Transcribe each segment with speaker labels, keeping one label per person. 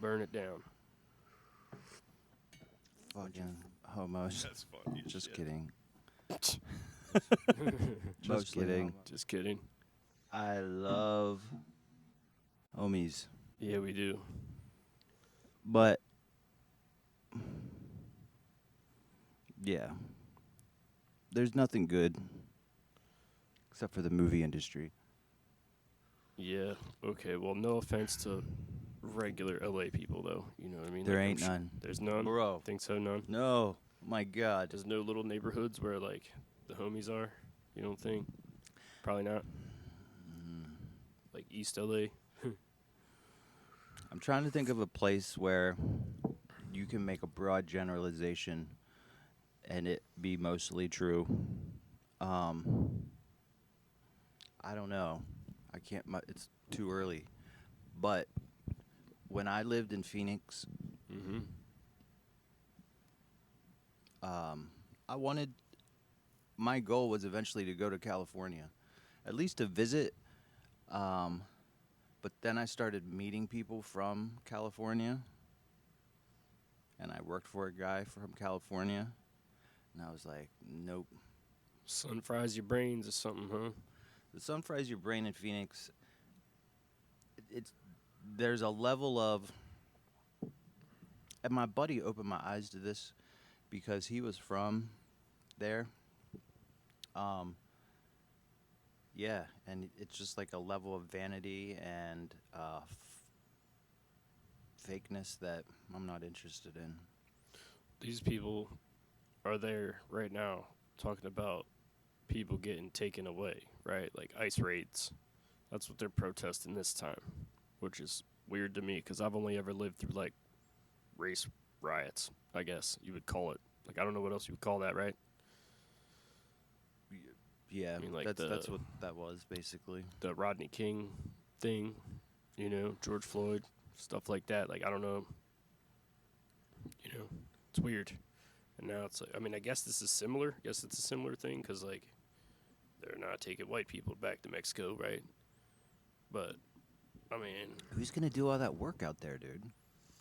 Speaker 1: burn it down.
Speaker 2: Fucking homos.
Speaker 3: That's funny. as
Speaker 2: Just
Speaker 3: shit.
Speaker 2: kidding.
Speaker 1: Just
Speaker 2: Mostly
Speaker 1: kidding.
Speaker 2: homo.
Speaker 1: Just kidding.
Speaker 2: I love homies,
Speaker 1: Yeah, we do.
Speaker 2: but yeah, there's nothing good except for the movie industry.
Speaker 1: Yeah. Okay. Well, no offense to regular LA people, though. You know what I mean?
Speaker 2: There
Speaker 1: Like,
Speaker 2: ain't none,
Speaker 1: There's none.
Speaker 2: bro.
Speaker 1: Think so? None.
Speaker 2: No, my God.
Speaker 1: There's no little neighborhoods where like the homies are. You don't think? Probably not. Like East LA.
Speaker 2: I'm trying to think of a place where you can make a broad generalization and it be mostly true. I don't know. I can't. It's too early. But when I lived in Phoenix,
Speaker 1: Mm-hmm.
Speaker 2: I wanted. My goal was eventually to go to California, at least to visit. But then I started meeting people from California, and I worked for a guy from California, and I was like, nope.
Speaker 1: Sun fries your brains or something, huh?
Speaker 2: The sun fries your brain in Phoenix. It's there's a level of, and my buddy opened my eyes to this because he was from there. Um, yeah, and it's just like a level of vanity and fakeness that I'm not interested in.
Speaker 1: These people are there right now talking about people getting taken away, right? Like ICE raids. That's what they're protesting this time, which is weird to me because I've only ever lived through like race riots, I guess you would call it. Like I don't know what else you would call that, right?
Speaker 2: Yeah,
Speaker 1: I mean, like
Speaker 2: that's what that was basically.
Speaker 1: the Rodney King thing, you know, George Floyd, stuff like that. Like I don't know, you know, it's weird. And now it's like, I mean, I guess this is similar. I guess it's a similar thing because like they're not taking white people back to Mexico, right? But I mean,
Speaker 2: Who's gonna do all that work out there, dude?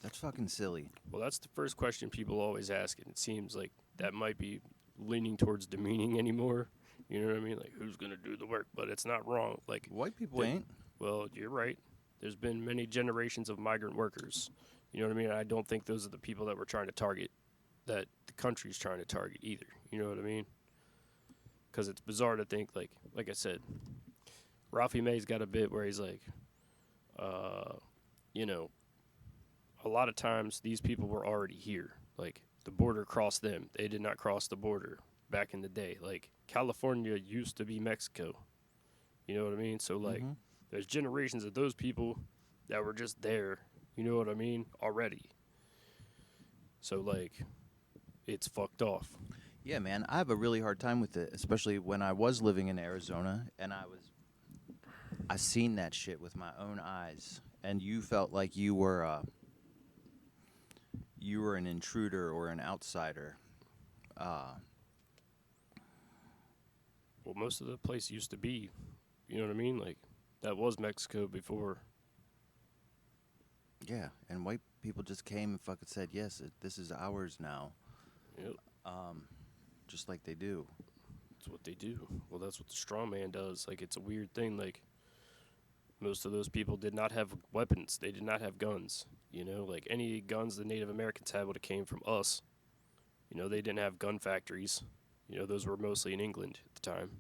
Speaker 2: That's fucking silly.
Speaker 1: well, that's the first question people always ask, and it seems like that might be leaning towards demeaning anymore. You know what I mean? Like, who's gonna do the work? But it's not wrong. Like,
Speaker 2: White people
Speaker 1: Did-
Speaker 2: ain't.
Speaker 1: well, you're right. There's been many generations of migrant workers. You know what I mean? I don't think those are the people that we're trying to target, that the country's trying to target either. You know what I mean? Because it's bizarre to think, like I said, Ralphie May's got a bit where he's like, you know, a lot of times these people were already here. Like the border crossed them. They did not cross the border back in the day. Like California used to be Mexico. You know what I mean? So like
Speaker 2: Mhm.
Speaker 1: there's generations of those people that were just there, you know what I mean, already. So like it's fucked off.
Speaker 2: Yeah, man, I have a really hard time with it, especially when I was living in Arizona and I seen that shit with my own eyes, and you felt like you were an intruder or an outsider. Uh,
Speaker 1: Well, most of the place used to be, you know what I mean? Like that was Mexico before.
Speaker 2: yeah, and white people just came and fucking said, yes, this is ours now,
Speaker 1: Yep,
Speaker 2: just like they do.
Speaker 1: that's what they do. Well, that's what the straw man does. Like it's a weird thing. Like most of those people did not have weapons. They did not have guns. You know, like any guns the Native Americans had would have came from us. You know, they didn't have gun factories. You know, those were mostly in England at the time.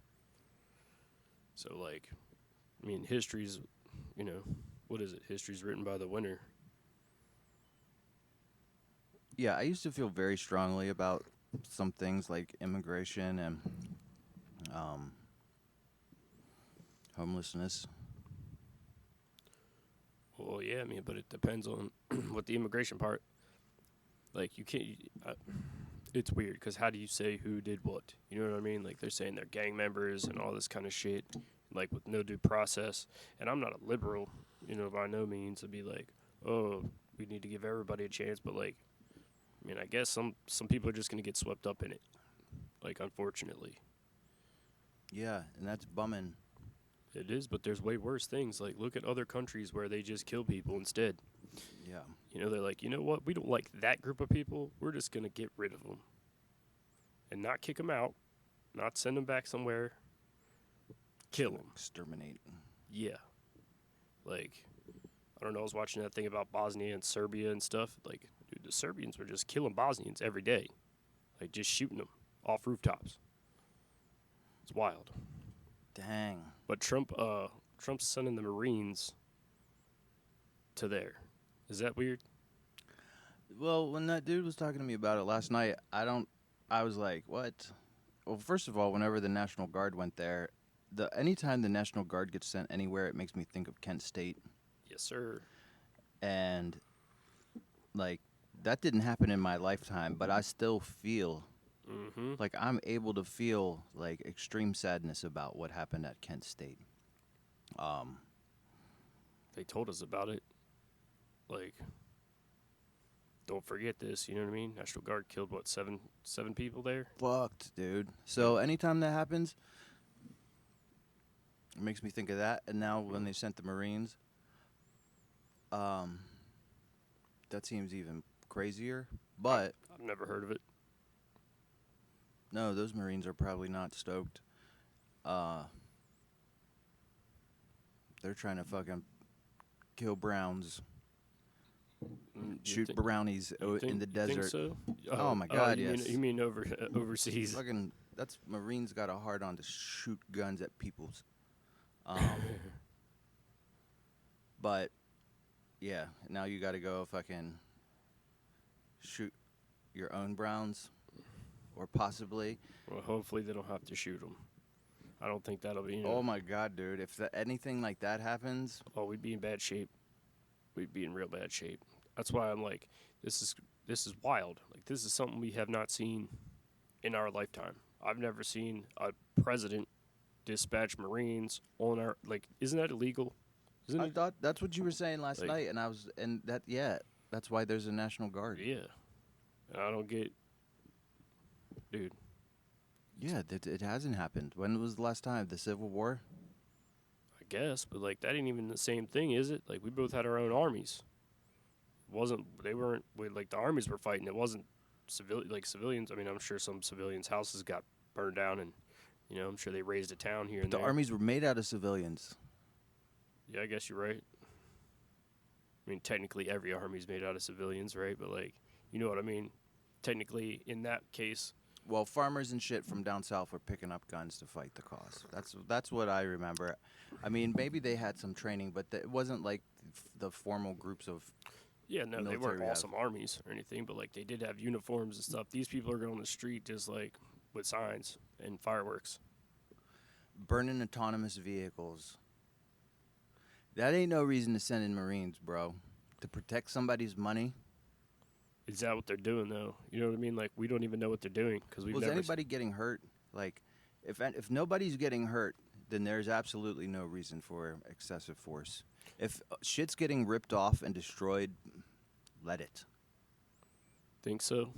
Speaker 1: So, like, I mean, history's, you know, what is it? History's written by the winner.
Speaker 2: Yeah, I used to feel very strongly about some things like immigration and um, homelessness.
Speaker 1: Well, yeah, I mean, but it depends on what the immigration part. Like, you can't. It's weird because how do you say who did what? You know what I mean? Like, they're saying they're gang members and all this kind of shit, like with no due process. And I'm not a liberal, you know, by no means to be like, oh, we need to give everybody a chance. But like, I mean, I guess some people are just gonna get swept up in it. Like, unfortunately,
Speaker 2: Yeah, and that's bumming.
Speaker 1: it is. But there's way worse things. Like, look at other countries where they just kill people instead.
Speaker 2: Yeah.
Speaker 1: You know, they're like, you know what? We don't like that group of people. We're just gonna get rid of them and not kick them out, not send them back somewhere, kill them.
Speaker 2: Exterminate.
Speaker 1: Yeah, like I don't know. I was watching that thing about Bosnia and Serbia and stuff. Like, dude, the Serbians were just killing Bosnians every day, like just shooting them off rooftops. It's wild.
Speaker 2: Dang.
Speaker 1: But Trump's sending the Marines to there. Is that weird?
Speaker 2: Well, when that dude was talking to me about it last night, I was like, what? Well, first of all, whenever the National Guard went there, anytime the National Guard gets sent anywhere, it makes me think of Kent State.
Speaker 1: Yes, sir.
Speaker 2: And, like, that didn't happen in my lifetime, but I still feel
Speaker 1: Mm-hmm.
Speaker 2: like I'm able to feel, like, extreme sadness about what happened at Kent State.
Speaker 1: They told us about it. Like, don't forget this. You know what I mean? National Guard killed what, seven people there.
Speaker 2: Fucked, dude. So anytime that happens, it makes me think of that. And now when they sent the Marines, that seems even crazier. But
Speaker 1: I've never heard of it.
Speaker 2: no, those Marines are probably not stoked. They're trying to fucking kill Browns, shoot brownies in the desert.
Speaker 1: Think so?
Speaker 2: Oh my God,
Speaker 1: you
Speaker 2: yes.
Speaker 1: You mean overseas?
Speaker 2: Fucking, that's Marines got a hard on to shoot guns at people's. But yeah, now you got to go fucking shoot your own Browns, or possibly.
Speaker 1: Well, hopefully they don't have to shoot them. I don't think that'll be.
Speaker 2: Oh my God, dude! If anything like that happens,
Speaker 1: we'd be in bad shape. We'd be in real bad shape. That's why I'm like, this is wild. Like, this is something we have not seen in our lifetime. I've never seen a president dispatch Marines on our, like, isn't that illegal? Isn't
Speaker 2: I
Speaker 1: it?
Speaker 2: thought that's what you were saying last
Speaker 1: Like-
Speaker 2: night, and that's why there's a National Guard.
Speaker 1: Yeah. I don't get, dude.
Speaker 2: Yeah, it hasn't happened. When was the last time? The Civil War?
Speaker 1: I guess, but like that ain't even the same thing, is it? Like, we both had our own armies. They weren't like the armies were fighting. It wasn't civilians. I mean, I'm sure some civilians' houses got burned down, and I'm sure they raised a town here and
Speaker 2: The
Speaker 1: there.
Speaker 2: armies were made out of civilians.
Speaker 1: Yeah, I guess you're right. I mean, technically every army's made out of civilians, right? But like, you know what I mean? Technically, in that case,
Speaker 2: Well, farmers and shit from down south were picking up guns to fight the cause. That's what I remember. I mean, maybe they had some training, but it wasn't like the formal groups of.
Speaker 1: yeah, no, they
Speaker 2: Military
Speaker 1: weren't
Speaker 2: have.
Speaker 1: awesome armies or anything, but like they did have uniforms and stuff. These people are going on the street just like with signs and fireworks.
Speaker 2: Burning autonomous vehicles. That ain't no reason to send in Marines, bro. To protect somebody's money.
Speaker 1: Is that what they're doing though? You know what I mean? Like, we don't even know what they're doing because we've
Speaker 2: Was
Speaker 1: never.
Speaker 2: anybody getting hurt? Like, if nobody's getting hurt, then there's absolutely no reason for excessive force. If shit's getting ripped off and destroyed, let it.
Speaker 1: Think so?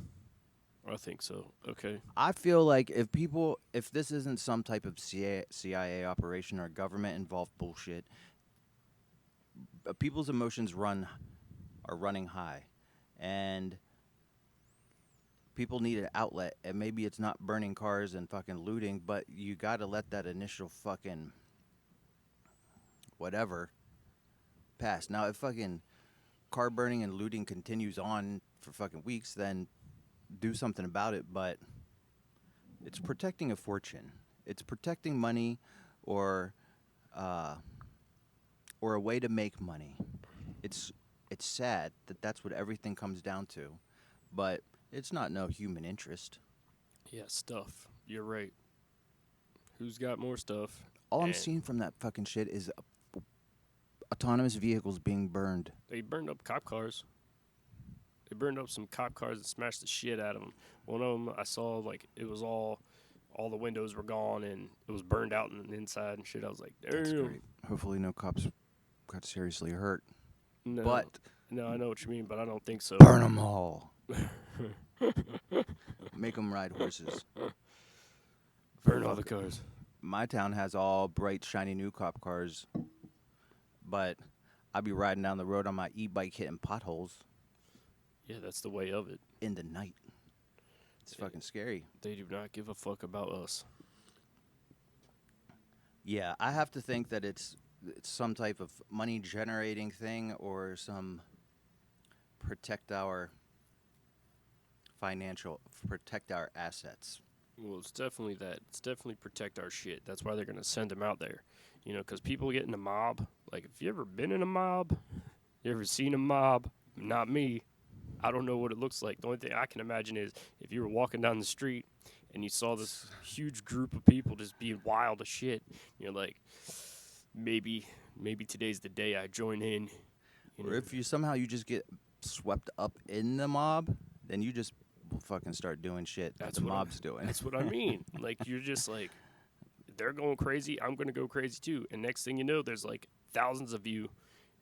Speaker 1: I think so. Okay.
Speaker 2: I feel like if this isn't some type of CIA operation or government-involved bullshit, people's emotions are running high, and people need an outlet. And maybe it's not burning cars and fucking looting, but you got to let that initial fucking whatever pass. Now, if fucking car burning and looting continues on for fucking weeks, then do something about it. But it's protecting a fortune. It's protecting money, or a way to make money. It's sad that that's what everything comes down to, but it's not no human interest.
Speaker 1: Yeah, stuff. You're right. Who's got more stuff?
Speaker 2: All I'm
Speaker 1: And
Speaker 2: seeing from that fucking shit is autonomous vehicles being burned.
Speaker 1: They burned up cop cars. They burned up some cop cars and smashed the shit out of them. One of them I saw, like, it was all the windows were gone and it was burned out in the inside and shit. I was like,
Speaker 2: That's
Speaker 1: damn.
Speaker 2: great. Hopefully no cops got seriously hurt.
Speaker 1: No,
Speaker 2: But
Speaker 1: no, I know what you mean, but I don't think so.
Speaker 2: burn them all. Make them ride horses.
Speaker 1: Burn all the cars.
Speaker 2: My town has all bright, shiny new cop cars, but I'd be riding down the road on my e-bike hitting potholes
Speaker 1: Yeah, that's the way of it.
Speaker 2: in the night. It's fucking scary.
Speaker 1: They do not give a fuck about us.
Speaker 2: Yeah, I have to think that it's some type of money generating thing or some protect our protect our assets.
Speaker 1: Well, it's definitely that. It's definitely protect our shit. That's why they're going to send them out there. You know, because people get in a mob. Like, if you ever been in a mob, you ever seen a mob? Not me. I don't know what it looks like. The only thing I can imagine is if you were walking down the street and you saw this huge group of people just being wild as shit, you're like, maybe today's the day I join in. You
Speaker 2: Or
Speaker 1: know?
Speaker 2: if you somehow you just get swept up in the mob, then you just will fucking start doing shit that the mob's doing.
Speaker 1: That's what I mean. Like, you're just like, they're going crazy, I'm going to go crazy too. And next thing you know, there's like thousands of you.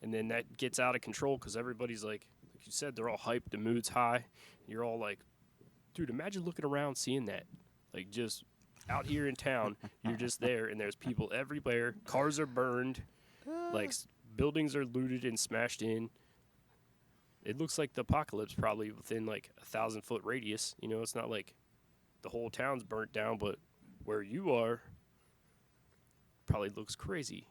Speaker 1: And then that gets out of control because everybody's like you said, they're all hyped, the mood's high. You're all like, dude, imagine looking around seeing that. Like, just out here in town, you're just there, and there's people everywhere. Cars are burned. Like, buildings are looted and smashed in. It looks like the apocalypse probably within, like, 1,000-foot radius. You know, it's not like the whole town's burnt down, but where you are probably looks crazy.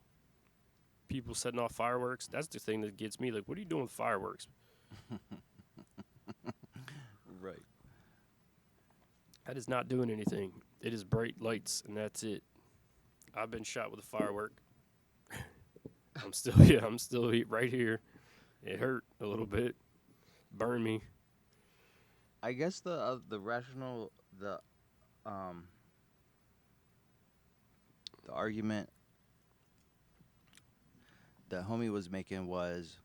Speaker 1: People setting off fireworks. That's the thing that gets me. Like, what are you doing with fireworks?
Speaker 2: Right.
Speaker 1: That is not doing anything. It is bright lights, and that's it. I've been shot with a firework. I'm still right here. It hurt a little bit. Burned me.
Speaker 2: I guess the rational the argument that homie was making was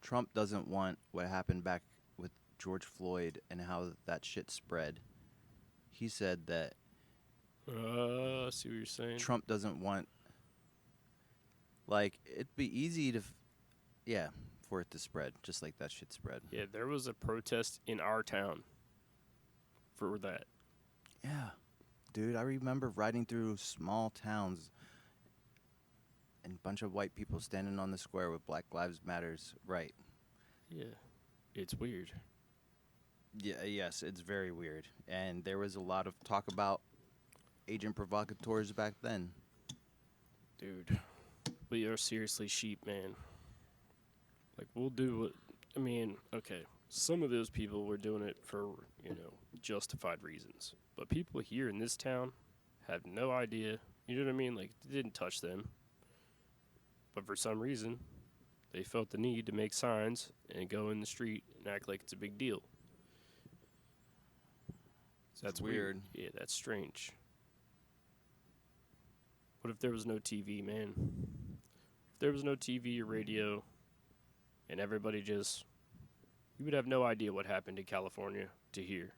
Speaker 2: Trump doesn't want what happened back with George Floyd and how that shit spread. He said that
Speaker 1: I see what you're saying.
Speaker 2: Trump doesn't want, like, it'd be easy to, for it to spread, just like that shit spread.
Speaker 1: Yeah, there was a protest in our town for that.
Speaker 2: Yeah. Dude, I remember riding through small towns and a bunch of white people standing on the square with Black Lives Matters, right.
Speaker 1: Yeah, it's weird.
Speaker 2: Yeah, yes, it's very weird. And there was a lot of talk about agent provocateurs back then.
Speaker 1: Dude, we are seriously sheep, man. Like, we'll do what, I mean, okay, some of those people were doing it for, justified reasons. But people here in this town have no idea, you know what I mean? Like, it didn't touch them. But for some reason, they felt the need to make signs and go in the street and act like it's a big deal. So that's weird. Yeah, that's strange. What if there was no TV, man? If there was no TV or radio and everybody just... You would have no idea what happened in California to here,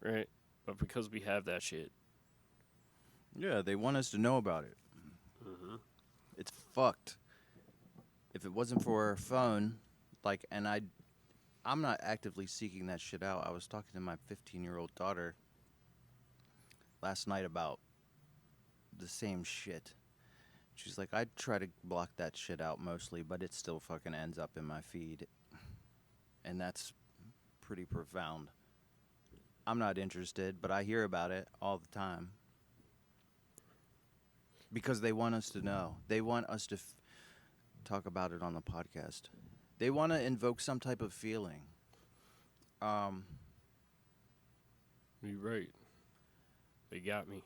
Speaker 1: right? But because we have that shit.
Speaker 2: Yeah, they want us to know about it.
Speaker 1: Mm-hmm.
Speaker 2: It's fucked. If it wasn't for our phone, like, and I'm not actively seeking that shit out. I was talking to my 15-year-old daughter last night about the same shit. She's like, I try to block that shit out mostly, but it still fucking ends up in my feed. And that's pretty profound. I'm not interested, but I hear about it all the time. Because they want us to know. They want us to talk about it on the podcast. They want to invoke some type of feeling.
Speaker 1: You're right. They got me.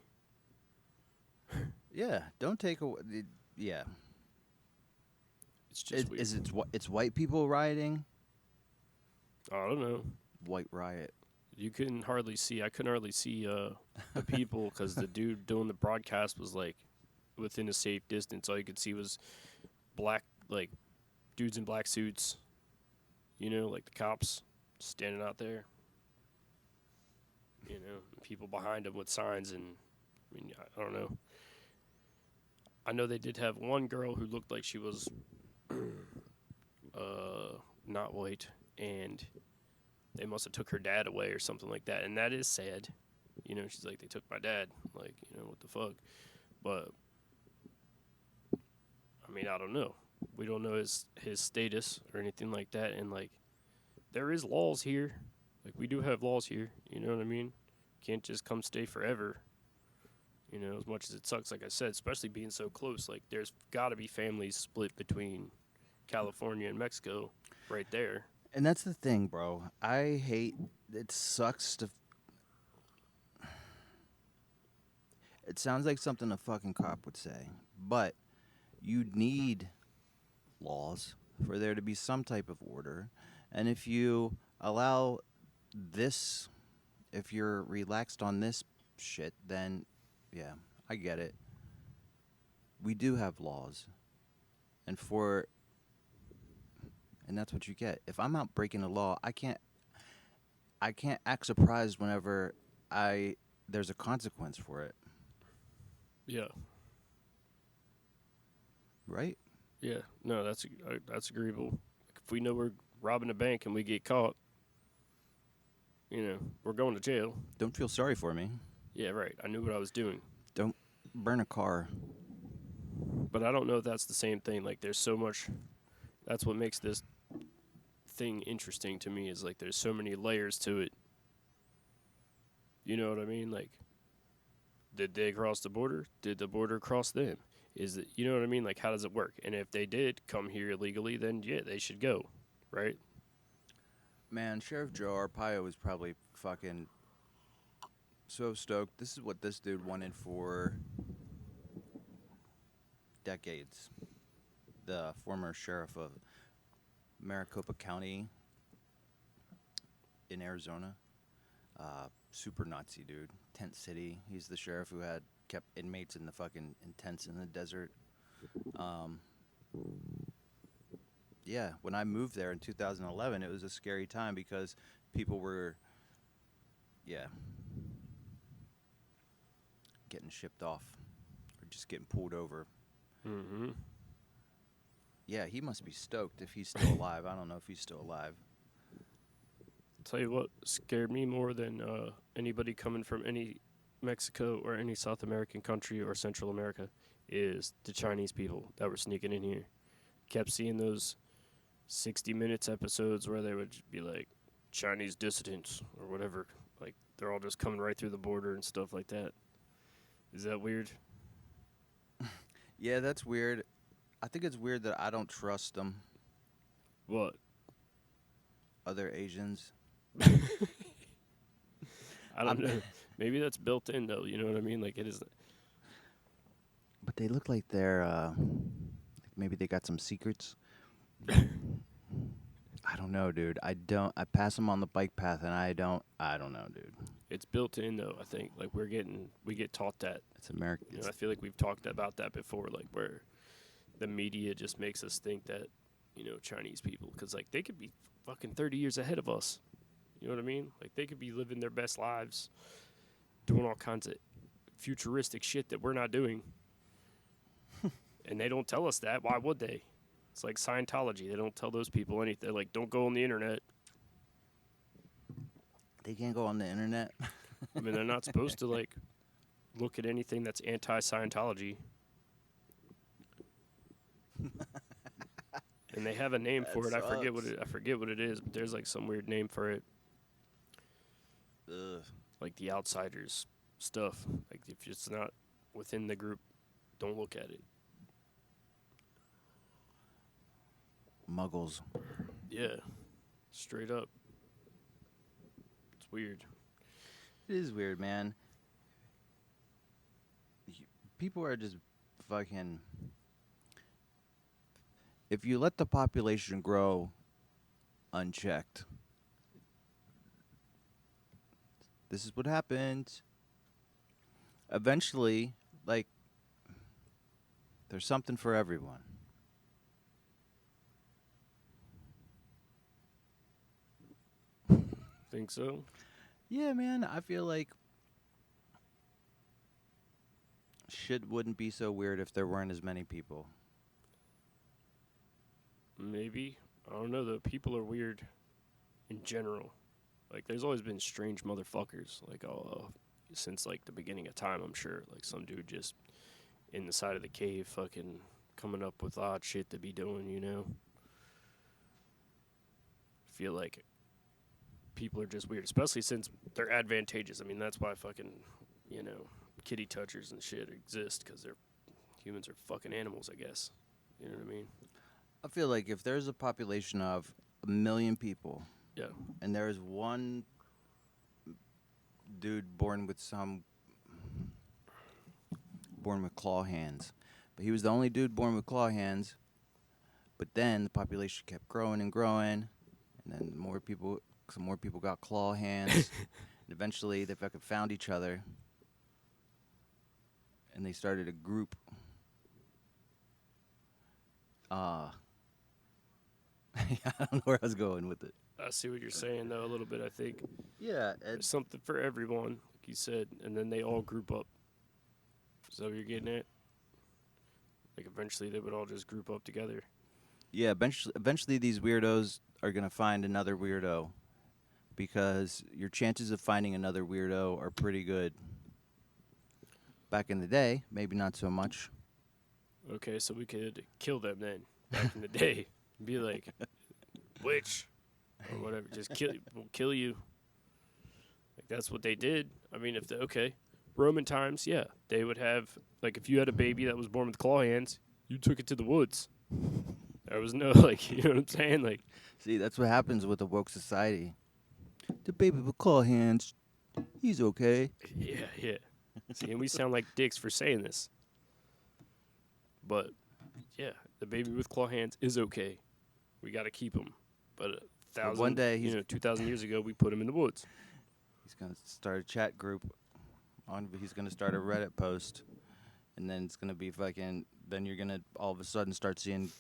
Speaker 2: Yeah, don't take away. Yeah.
Speaker 1: It's just weird.
Speaker 2: It's white people rioting?
Speaker 1: I don't know.
Speaker 2: White riot.
Speaker 1: I couldn't hardly see the people because the dude doing the broadcast was like within a safe distance. All you could see was black, like dudes in black suits, like the cops standing out there. People behind them with signs, and I mean, I don't know. I know they did have one girl who looked like she was not white, and they must have took her dad away or something like that, and that is sad. She's like, they took my dad. Like, what the fuck? But I mean, I don't know. We don't know his status or anything like that, and like there is laws here. Like we do have laws here. You know what I mean? Can't just come stay forever. You know, as much as it sucks, like I said, especially being so close. Like there's got to be families split between California and Mexico, right there.
Speaker 2: And that's the thing, bro. I hate. It sucks to. It sounds like something a fucking cop would say, but you need laws for there to be some type of order. And if you allow this, if you're relaxed on this shit, then yeah, I get it. We do have laws. And for and that's what you get. If I'm out breaking the law, I can't act surprised whenever I there's a consequence for it,
Speaker 1: Yeah,
Speaker 2: right?
Speaker 1: yeah. No, that's agreeable. Like if we know we're robbing a bank and we get caught, you know, we're going to jail.
Speaker 2: Don't feel sorry for me.
Speaker 1: Yeah, right. I knew what I was doing.
Speaker 2: Don't burn a car.
Speaker 1: But I don't know if that's the same thing. Like there's so much. That's what makes this thing interesting to me is like there's so many layers to it. You know what I mean? Like did they cross the border? Did the border cross them? Is it, you know what I mean? Like how does it work? And if they did come here illegally, then yeah, they should go, right?
Speaker 2: Man, Sheriff Joe Arpaio was probably fucking so stoked. This is what this dude wanted for decades. The former sheriff of Maricopa County in Arizona. Super Nazi dude. Tent City. He's the sheriff who had kept inmates in the fucking in tents in the desert. Yeah, when I moved there in 2011, it was a scary time because people were, yeah, getting shipped off or just getting pulled over.
Speaker 1: Mm-hmm.
Speaker 2: Yeah, he must be stoked if he's still alive. I don't know if he's still alive.
Speaker 1: Tell you what scared me more than anybody coming from any Mexico or any South American country or Central America is the Chinese people that were sneaking in here. Kept seeing those 60 Minutes episodes where they would be like Chinese dissidents or whatever. Like they're all just coming right through the border and stuff like that. Is that weird?
Speaker 2: Yeah, that's weird. I think it's weird that I don't trust them,
Speaker 1: What?
Speaker 2: other Asians.
Speaker 1: I don't know. Maybe that's built in though. You know what I mean? Like it is.
Speaker 2: But they look like they're, maybe they got some secrets. I don't know, dude. I pass them on the bike path and I don't know, dude.
Speaker 1: It's built in though. I think like we get taught that.
Speaker 2: It's American.
Speaker 1: You know, I feel like we've talked about that before. Like where the media just makes us think that Chinese people because like they could be fucking 30 years ahead of us. You know what I mean? Like they could be living their best lives, doing all kinds of futuristic shit that we're not doing. And they don't tell us that. Why would they? It's like Scientology. They don't tell those people anything. They're like, don't go on the internet.
Speaker 2: They can't go on the internet.
Speaker 1: I mean, they're not supposed to like look at anything that's anti-Scientology. And they have a name for it.
Speaker 2: That
Speaker 1: I forget what it is, but there's like some weird name for it.
Speaker 2: Ugh.
Speaker 1: Like the outsiders stuff. Like if it's not within the group, don't look at it.
Speaker 2: Muggles.
Speaker 1: Yeah. Straight up. It's weird.
Speaker 2: It is weird, man. People are just fucking. If you let the population grow unchecked, this is what happens. Eventually, like, there's something for everyone.
Speaker 1: Think so?
Speaker 2: Yeah, man, I feel like shit wouldn't be so weird if there weren't as many people.
Speaker 1: Maybe. I don't know though. People are weird in general. Like there's always been strange motherfuckers. Like since like the beginning of time, I'm sure. Like some dude just in the side of the cave fucking coming up with odd shit to be doing, you know? Feel like people are just weird, especially since they're advantageous. I mean, that's why fucking, you know, kitty touchers and shit exist, because they're humans are fucking animals, I guess. You know what I mean?
Speaker 2: I feel like if there's a population of 1 million people,
Speaker 1: Yeah.
Speaker 2: and there is one dude born with claw hands, but he was the only dude born with claw hands. But then the population kept growing and growing, and then some more people got claw hands, and eventually they fucking found each other, and they started a group. I don't know where I was going with it.
Speaker 1: I see what you're saying, though, a little bit, I think.
Speaker 2: Yeah,
Speaker 1: There's something for everyone, like you said, and then they all group up. Is that what you're getting at? Like, eventually they would all just group up together.
Speaker 2: yeah. Eventually, these weirdos are gonna find another weirdo, because your chances of finding another weirdo are pretty good. Back in the day, maybe not so much.
Speaker 1: Okay, so we could kill them then, back in the day. Be like, witch, or whatever. Just we'll kill you. Like, that's what they did. I mean, okay, Roman times, yeah, they would have, like, if you had a baby that was born with claw hands, you took it to the woods. There was no, like, you know what I'm saying? Like,
Speaker 2: See, that's what happens with a woke society. The baby with claw hands, he's okay.
Speaker 1: yeah. See, and we sound like dicks for saying this. But, yeah, the baby with claw hands is okay. We got to keep him. But
Speaker 2: one day
Speaker 1: 2,000 years ago, we put him in the woods.
Speaker 2: He's gonna start a chat group. He's gonna start a Reddit post, and then it's gonna be fucking. Then you're gonna all of a sudden start seeing.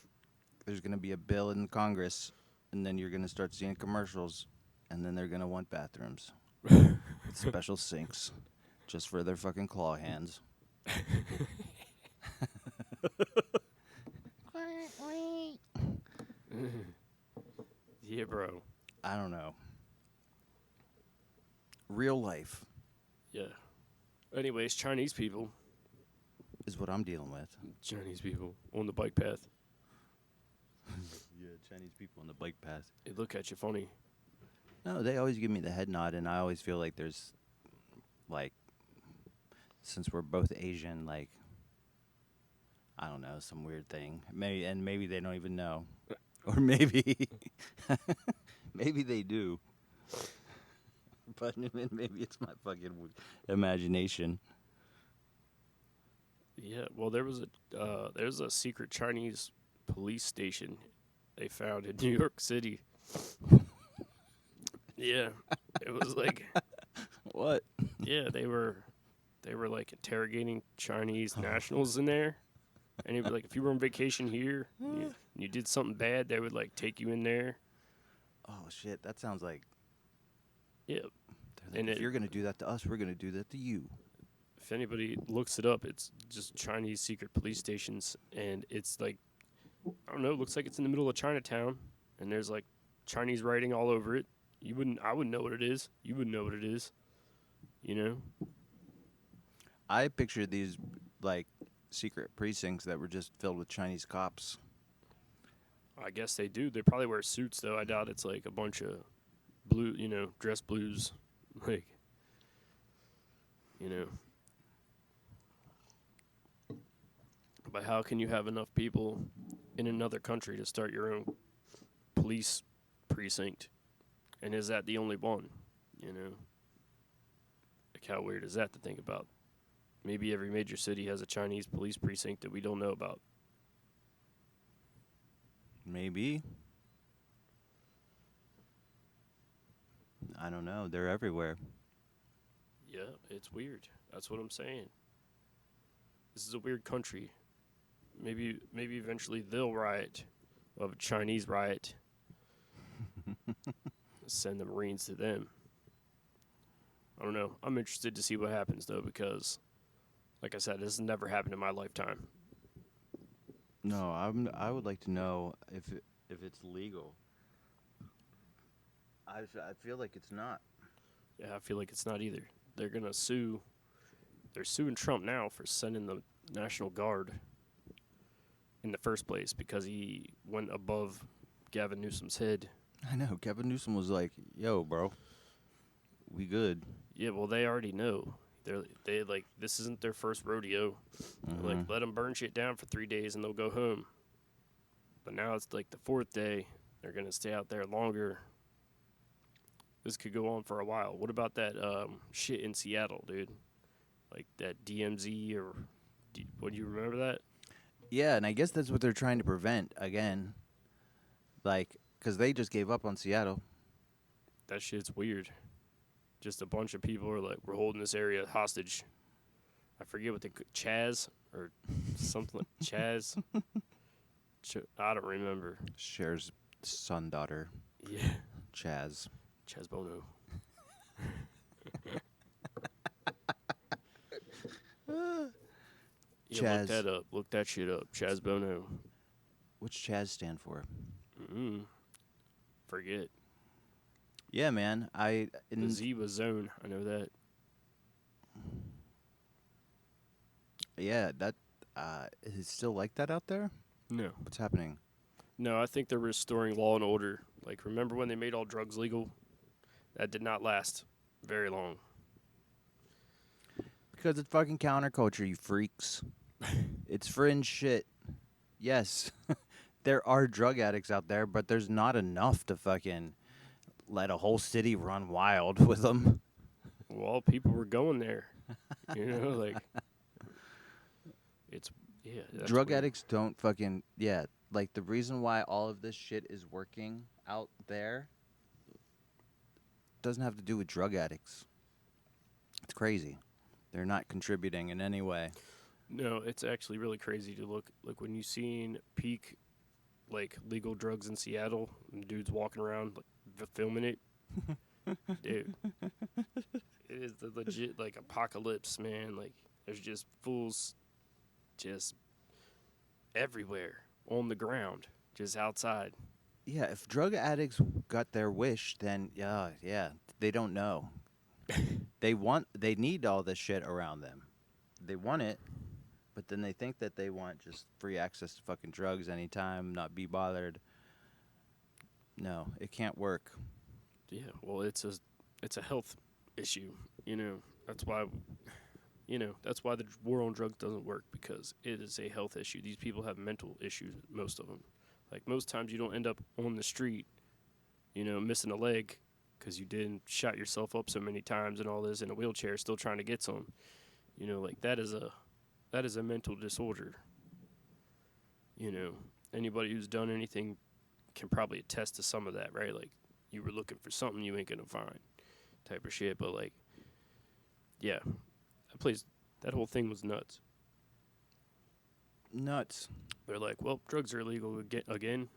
Speaker 2: There's gonna be a bill in Congress, and then you're gonna start seeing commercials, and then they're gonna want bathrooms with special sinks, just for their fucking claw hands.
Speaker 1: Yeah, bro.
Speaker 2: I don't know. Real life
Speaker 1: Yeah. Anyways, Chinese people.
Speaker 2: is what I'm dealing with.
Speaker 1: Chinese people on the bike path.
Speaker 2: Yeah, Chinese people on the bike path.
Speaker 1: They look at you funny.
Speaker 2: No, they always give me the head nod, and I always feel like there's, like, since we're both Asian, like, I don't know, some weird thing. Maybe they don't even know, or maybe, maybe they do. But maybe it's my fucking imagination.
Speaker 1: Yeah. Well, there's a secret Chinese police station they found in New York City. Yeah. It was like,
Speaker 2: What?
Speaker 1: yeah, they were like interrogating Chinese nationals in there. And it'd be like, if you were on vacation here, and you did something bad, they would, like, take you in there.
Speaker 2: Oh shit! That sounds like.
Speaker 1: Yeah.
Speaker 2: Like,
Speaker 1: And
Speaker 2: if you're gonna do that to us, we're gonna do that to you.
Speaker 1: If anybody looks it up, it's just Chinese secret police stations, and it's like, I don't know, it looks like it's in the middle of Chinatown, and there's, like, Chinese writing all over it. I wouldn't know what it is. You wouldn't know what it is. You know?
Speaker 2: I pictured these, like, secret precincts that were just filled with Chinese cops.
Speaker 1: I guess they do. They probably wear suits, though. I doubt it's, like, a bunch of blue, dress blues. Like, But how can you have enough people in another country to start your own police precinct? And is that the only one? Like, how weird is that to think about? Maybe every major city has a Chinese police precinct that we don't know about.
Speaker 2: Maybe. I don't know. They're everywhere.
Speaker 1: Yeah, it's weird. That's what I'm saying. This is a weird country. Maybe eventually they'll riot. We'll have a Chinese riot. Send the Marines to them. I don't know. I'm interested to see what happens, though, because, like I said, this has never happened in my lifetime.
Speaker 2: No, I would like to know if it's legal. I feel like it's not.
Speaker 1: Yeah, I feel like it's not either. They're going to sue. They're suing Trump now for sending the National Guard. in the first place because he went above Gavin Newsom's head.
Speaker 2: I know. Kevin Newsom was like, "Yo, bro, we good."
Speaker 1: Yeah, well, they already know. They like this isn't their first rodeo. Like,
Speaker 2: Mhm.
Speaker 1: let them burn shit down for 3 days and they'll go home. But now it's like the fourth day. They're gonna stay out there longer. This could go on for a while. What about that shit in Seattle, dude? Like that DMZ or what? Do you remember that?
Speaker 2: Yeah, and I guess that's what they're trying to prevent again. Like, because they just gave up on Seattle.
Speaker 1: That shit's weird. Just a bunch of people are like, we're holding this area hostage. I forget what Chaz or something like Chaz. I don't remember.
Speaker 2: Cher's son, daughter,
Speaker 1: Yeah,
Speaker 2: Chaz.
Speaker 1: Chaz Bono. Yeah, look
Speaker 2: Chaz.
Speaker 1: that up. Look that shit up. Chaz Bono.
Speaker 2: What's Chaz stand for?
Speaker 1: Forget.
Speaker 2: Yeah, man.
Speaker 1: The Z was zone. I know that.
Speaker 2: Yeah, that is it still like that out there?
Speaker 1: No.
Speaker 2: What's happening?
Speaker 1: No, I think they're restoring law and order. Like, remember when they made all drugs legal? That did not last very long.
Speaker 2: Because it's fucking counterculture, you freaks. It's fringe shit. Yes, there are drug addicts out there, but there's not enough to fucking let a whole city run wild with them.
Speaker 1: Well, people were going there. You know, like it's that's
Speaker 2: Drug
Speaker 1: weird.
Speaker 2: addicts don't fucking like the reason why all of this shit is working out there doesn't have to do with drug addicts. It's crazy. They're not contributing in any way.
Speaker 1: No, it's actually really crazy to look when you seen peak like legal drugs in Seattle and dudes walking around like filming it. Dude, it is the legit like apocalypse, man. Like there's just fools just everywhere on the ground, just outside.
Speaker 2: Yeah, if drug addicts got their wish, then yeah, they don't know. They need all this shit around them. They want it, but then they think that they want just free access to fucking drugs anytime, not be bothered. No, it can't work.
Speaker 1: Yeah, well, it's a health issue. You know, that's why that's why the war on drugs doesn't work because it is a health issue. These people have mental issues, most of them. Like most times, you don't end up on the street, missing a leg because you didn't shot yourself up so many times and all this in a wheelchair, still trying to get some. Like that is a mental disorder. Anybody who's done anything can probably attest to some of that, right? Like you were looking for something you ain't gonna find, type of shit. But like, yeah, that whole thing was nuts.
Speaker 2: Nuts.
Speaker 1: They're like, well, drugs are illegal again.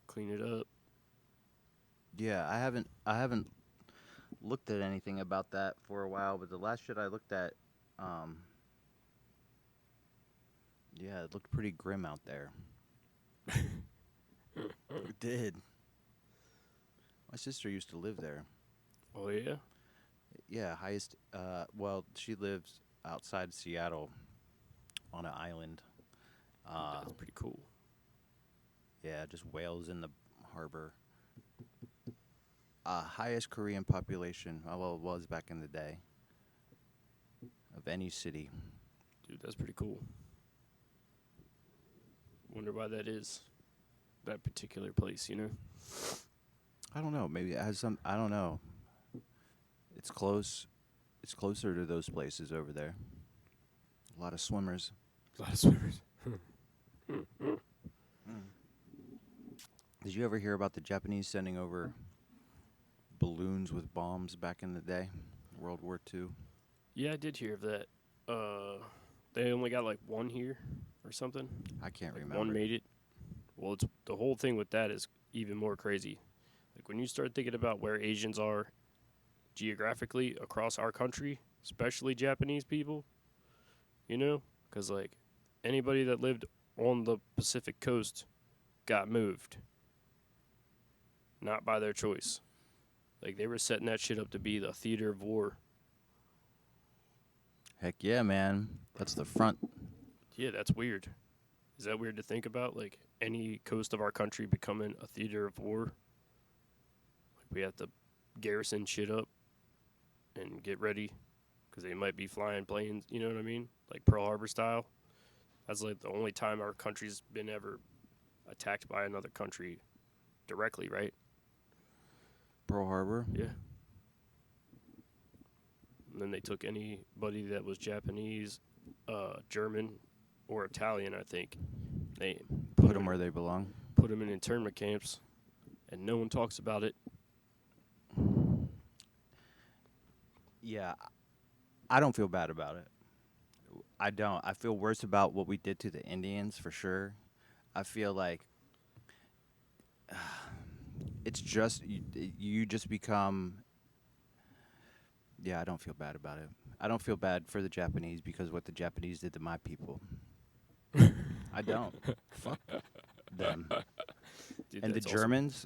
Speaker 1: Clean it up.
Speaker 2: Yeah, I haven't looked at anything about that for a while, but the last shit I looked at, yeah, it looked pretty grim out there. It did. My sister used to live there.
Speaker 1: Oh yeah.
Speaker 2: Yeah, well, she lives outside Seattle on an island.
Speaker 1: That's pretty cool.
Speaker 2: Yeah, just whales in the harbor. Highest Korean population, well, it was back in the day, of any city.
Speaker 1: Dude, that's pretty cool. Wonder why that is. That particular place,
Speaker 2: I don't know. Maybe it has some. I don't know. It's close. It's closer to those places over there. A lot of swimmers.
Speaker 1: A lot of swimmers.
Speaker 2: Did you ever hear about the Japanese sending over balloons with bombs back in the day, World War II?
Speaker 1: Yeah, I did hear of that. They only got like one here or something.
Speaker 2: I can't
Speaker 1: Like
Speaker 2: remember.
Speaker 1: one made it. Well, it's the whole thing with that is even more crazy. Like when you start thinking about where Asians are geographically across our country, especially Japanese people, because like anybody that lived on the Pacific coast got moved, not by their choice. Like they were setting that shit up to be the theater of war.
Speaker 2: Heck yeah, man. That's the front.
Speaker 1: Yeah, that's weird. Is that weird to think about? Like any coast of our country becoming a theater of war? Like we have to garrison shit up and get ready because they might be flying planes. You know what I mean? Like Pearl Harbor style. That's like the only time our country's been ever attacked by another country directly, right?
Speaker 2: Pearl Harbor.
Speaker 1: Yeah. And then they took anybody that was Japanese, German, or Italian, I think. They
Speaker 2: Put them where they belong.
Speaker 1: put them in internment camps, and no one talks about it.
Speaker 2: Yeah, I don't feel bad about it. I don't. I feel worse about what we did to the Indians for sure. I feel like it's just you just become. Yeah, I don't feel bad about it. I don't feel bad for the Japanese because what the Japanese did to my people. I don't. Fuck them.
Speaker 1: Dude,
Speaker 2: And the
Speaker 1: that's also,
Speaker 2: Germans,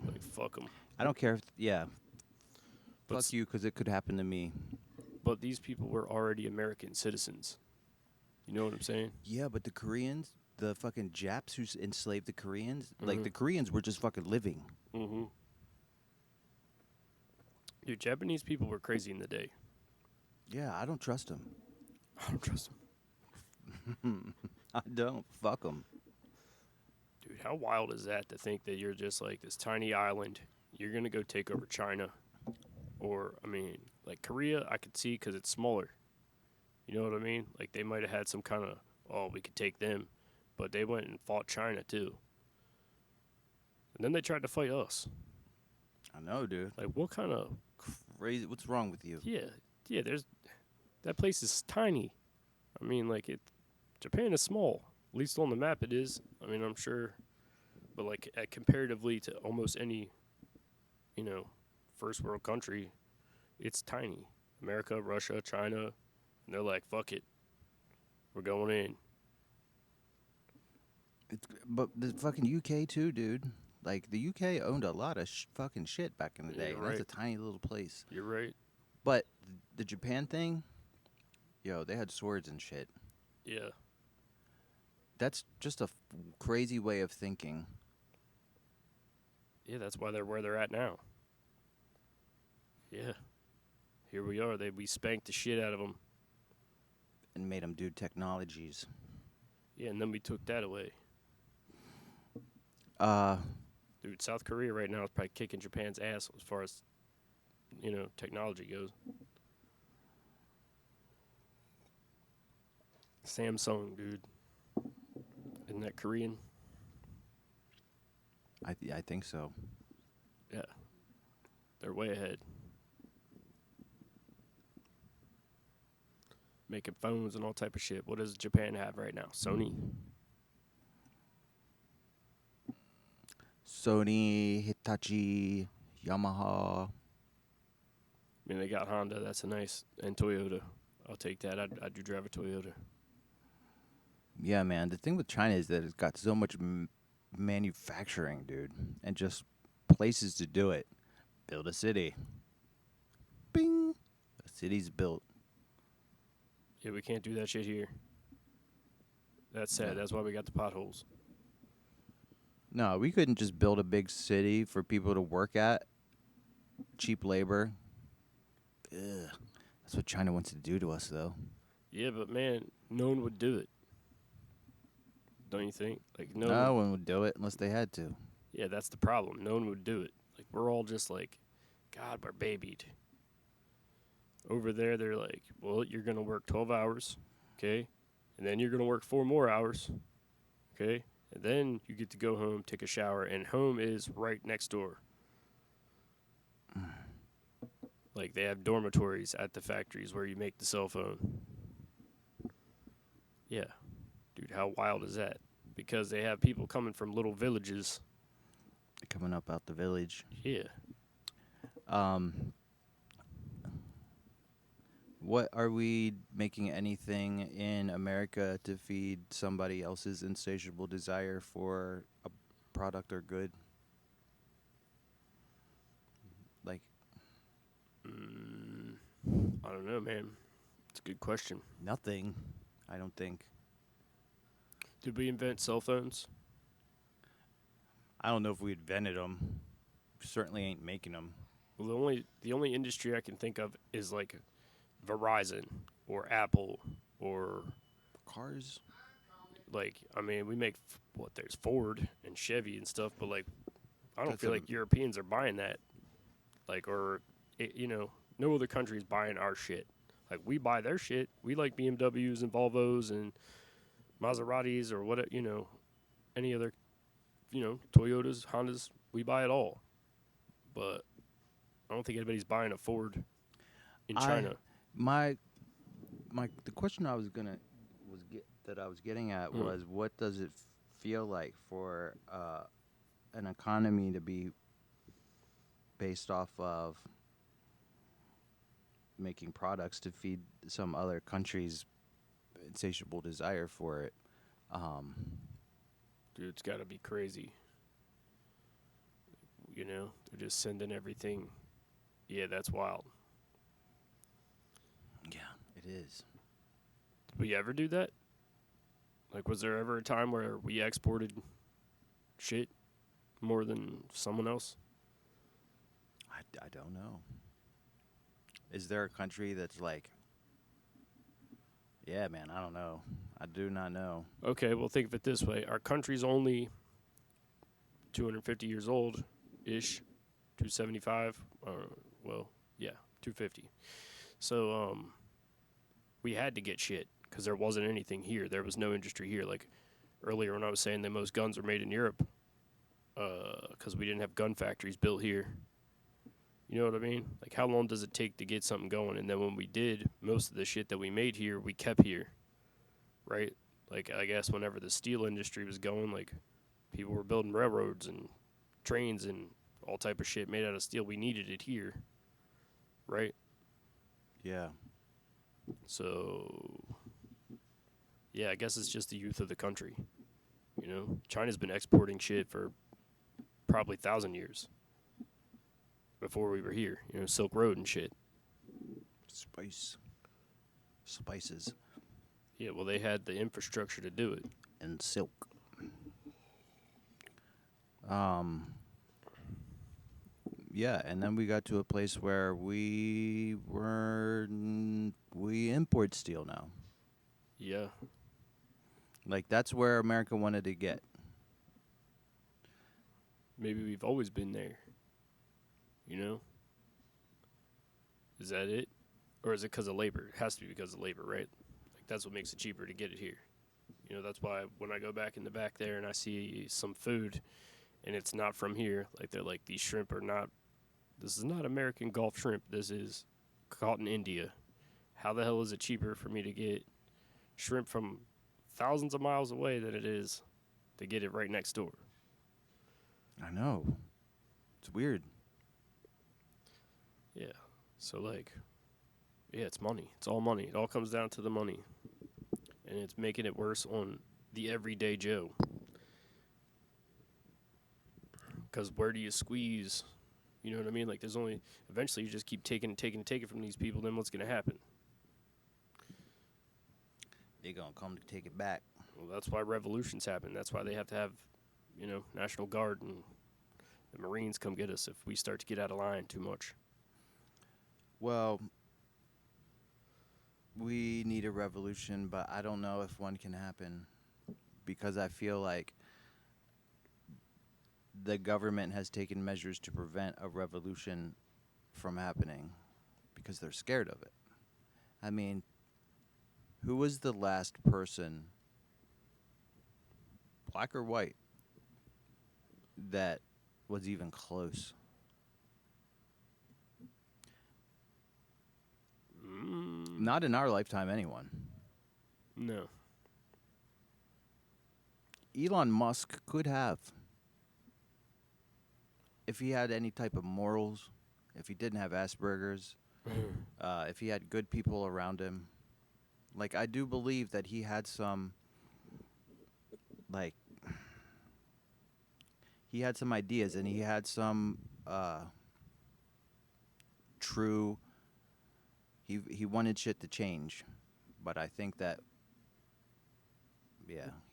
Speaker 1: like, fuck them.
Speaker 2: I don't care if yeah.
Speaker 1: But
Speaker 2: Fuck you, because it could happen to me.
Speaker 1: but these people were already American citizens. You know what I'm saying?
Speaker 2: Yeah, but the Koreans, the fucking Japs who enslaved the Koreans, like
Speaker 1: Mhm.
Speaker 2: the Koreans were just fucking living.
Speaker 1: Mm-hmm. Dude, Japanese people were crazy in the day.
Speaker 2: Yeah, I don't trust them.
Speaker 1: I don't trust them.
Speaker 2: I don't. Fuck them.
Speaker 1: Dude, how wild is that to think that you're just like this tiny island? You're going to go take over China. Or, I mean, like Korea, I could see because it's smaller. You know what I mean? Like they might have had some kind of, oh, we could take them. But they went and fought China too. And then they tried to fight us.
Speaker 2: I know, dude.
Speaker 1: Like, what kind of,
Speaker 2: Crazy. What's wrong with you?
Speaker 1: yeah, that place is tiny. I mean, like, Japan is small. At least on the map it is. I mean, I'm sure. But, like, comparatively to almost any, you know, first world country, it's tiny. America, Russia, China, and they're like, fuck it. We're going in.
Speaker 2: But the fucking UK too, dude. Like the UK owned a lot of fucking shit back in the
Speaker 1: Yeah,
Speaker 2: day.
Speaker 1: you're
Speaker 2: And that's a
Speaker 1: right.
Speaker 2: tiny little place.
Speaker 1: You're right.
Speaker 2: But the Japan thing, yo, they had swords and shit.
Speaker 1: Yeah.
Speaker 2: That's just a crazy way of thinking.
Speaker 1: Yeah, that's why they're where they're at now. Yeah. Here we are. We spanked the shit out of them.
Speaker 2: And made them do technologies.
Speaker 1: Yeah, and then we took that away.
Speaker 2: Uh,
Speaker 1: Dude, South Korea right now is probably kicking Japan's ass as far as, technology goes. Samsung, dude. Isn't that Korean?
Speaker 2: I think so.
Speaker 1: Yeah. They're way ahead. Making phones and all type of shit. What does Japan have right now? Sony?
Speaker 2: Sony, Hitachi, Yamaha.
Speaker 1: I mean, they got Honda. That's a nice. And Toyota. I'll take that. I do drive a Toyota.
Speaker 2: Yeah, man. The thing with China is that it's got so much manufacturing, dude, and just places to do it. Build a city. Bing. A city's built.
Speaker 1: Yeah, we can't do that shit here. That's sad.
Speaker 2: Yeah.
Speaker 1: That's why we got the potholes.
Speaker 2: No, we couldn't just build a big city for people to work at. Cheap labor. Ugh. That's what China wants to do to us, though.
Speaker 1: Yeah, but man, no one would do it. Don't you think? Like
Speaker 2: No one would do it unless they had to.
Speaker 1: Yeah, that's the problem. No one would do it. Like we're all just like, God, we're babied. Over there, they're like, well, you're gonna work 12 hours, okay, and then you're gonna work 4 more hours, okay, and then you get to go home, take a shower, and home is right next door. Like they have dormitories at the factories where you make the cell phone. Yeah, dude, how wild is that? Because they have people coming from little villages.
Speaker 2: Coming up out the village.
Speaker 1: Yeah.
Speaker 2: What are we making anything in America to feed somebody else's insatiable desire for a product or good? Like,
Speaker 1: I don't know, man. It's a good question.
Speaker 2: Nothing, I don't think.
Speaker 1: Did we invent cell phones?
Speaker 2: I don't know if we invented them. Certainly ain't making them.
Speaker 1: Well, the only industry I can think of is like Verizon or Apple or
Speaker 2: Cars?
Speaker 1: like I mean we make what there's Ford and Chevy and stuff, but like I don't
Speaker 2: That's
Speaker 1: feel like Europeans are buying that. Like or no other country's buying our shit. Like we buy their shit. We like BMWs and Volvos and Maseratis or what any other Toyotas, Hondas. We buy it all, but I don't think anybody's buying a Ford in China.
Speaker 2: My the question I was gonna that I was getting at was what does it feel like for an economy to be based off of making products to feed some other country's insatiable desire for it.
Speaker 1: Dude, it's got to be crazy. They're just sending everything. Yeah, that's wild.
Speaker 2: Yeah, it is.
Speaker 1: Did we ever do that? Like, was there ever a time where we exported shit more than someone else?
Speaker 2: I don't know. Is there a country that's like, yeah, man, I don't know. I do not know.
Speaker 1: Okay, well, think of it this way. Our country's only 250 years old ish, 275. Well, yeah, 250. So, we had to get shit because there wasn't anything here. There was no industry here. Like earlier when I was saying that most guns are made in Europe because we didn't have gun factories built here. You know what I mean? Like, how long does it take to get something going? And then when we did, most of the shit that we made here, we kept here, right? Like, I guess whenever the steel industry was going, like, people were building railroads and trains and all type of shit made out of steel. We needed it here, right?
Speaker 2: Yeah.
Speaker 1: So, yeah, I guess it's just the youth of the country. China's been exporting shit for probably 1,000 years before we were here. Silk Road and shit.
Speaker 2: Spices.
Speaker 1: Yeah, well, they had the infrastructure to do it.
Speaker 2: And silk. Yeah, and then we got to a place where we import steel now.
Speaker 1: Yeah.
Speaker 2: Like that's where America wanted to get.
Speaker 1: Maybe we've always been there. Is that it? Or is it because of labor? It has to be because of labor, right? Like, that's what makes it cheaper to get it here. That's why when I go back in the back there and I see some food and it's not from here, like, they're like, these shrimp are not, this is not American Gulf shrimp. This is caught in India. How the hell is it cheaper for me to get shrimp from thousands of miles away than it is to get it right next door?
Speaker 2: I know. It's weird.
Speaker 1: Yeah. So, like, yeah, it's money. It's all money. It all comes down to the money. And it's making it worse on the everyday Joe. Because where do you squeeze? You know what I mean? Like, there's only, eventually you just keep taking from these people, then what's going to happen?
Speaker 2: They're going to come to take it back.
Speaker 1: Well, that's why revolutions happen. That's why they have to have, National Guard and the Marines come get us if we start to get out of line too much.
Speaker 2: Well, we need a revolution, but I don't know if one can happen because I feel like the government has taken measures to prevent a revolution from happening because they're scared of it. I mean, who was the last person, black or white, that was even close? Not in our lifetime, anyone.
Speaker 1: No.
Speaker 2: Elon Musk could have. If he had any type of morals, if he didn't have Asperger's, if he had good people around him. Like, I do believe that he had some, like, he had some ideas and he had some true he wanted shit to change, but I think that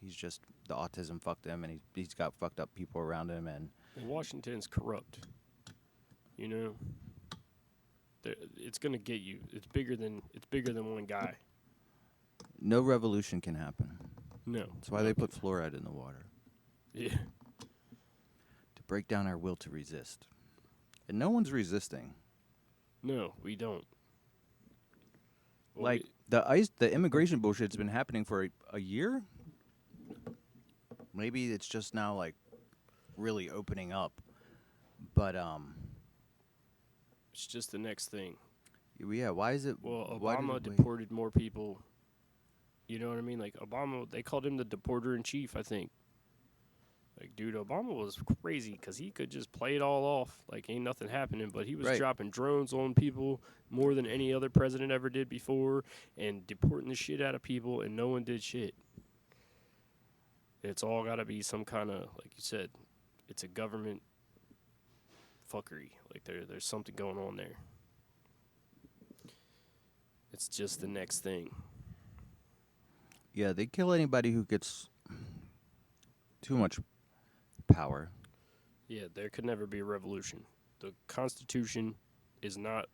Speaker 2: he's just the autism fucked him, and he's got fucked up people around him, and
Speaker 1: Well, Washington's corrupt. You know, it's gonna get you. It's bigger than one guy.
Speaker 2: no revolution can happen.
Speaker 1: No,
Speaker 2: That's why they put fluoride in the water
Speaker 1: yeah.
Speaker 2: to break down our will to resist, and no one's resisting.
Speaker 1: No, we don't. Well,
Speaker 2: Like the immigration bullshit's been happening for a year. Maybe it's just now like really opening up, but
Speaker 1: it's just the next thing.
Speaker 2: yeah. Why is it?
Speaker 1: Well,
Speaker 2: why did
Speaker 1: Obama
Speaker 2: it wait?
Speaker 1: deported more people. You know what I mean? Like Obama, they called him the deporter in chief. I think. Like, dude, Obama was crazy because he could just play it all off like ain't nothing happening. But he was
Speaker 2: Right.
Speaker 1: dropping drones on people more than any other president ever did before, and deporting the shit out of people, and no one did shit. It's all got to be some kind of, like you said, it's a government fuckery. Like there's something going on there. It's just the next thing.
Speaker 2: Yeah, they kill anybody who gets too much power.
Speaker 1: Yeah, there could never be a revolution. The Constitution is not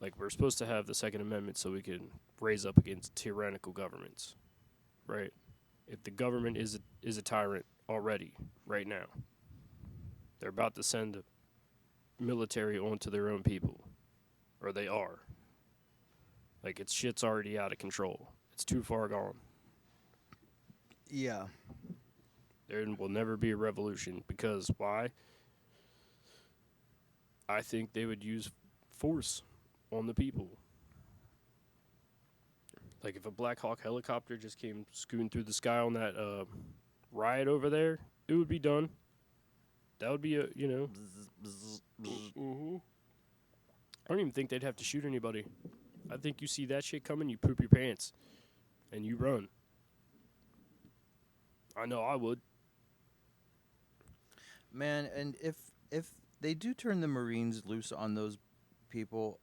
Speaker 1: like we're supposed to have the Second Amendment so we can raise up against tyrannical governments, right? If the government is a tyrant already, right now, they're about to send the military onto their own people, or they are. Like shit's already out of control. It's too far gone.
Speaker 2: Yeah.
Speaker 1: There will never be a revolution because why? I think they would use force on the people. Like if a Black Hawk helicopter just came scooting through the sky on that riot over there, it would be done. That would be a, Mm-hmm. I don't even think they'd have to shoot anybody. I think you see that shit coming, you poop your pants, and you run. I know I would.
Speaker 2: Man, and if they do turn the Marines loose on those people,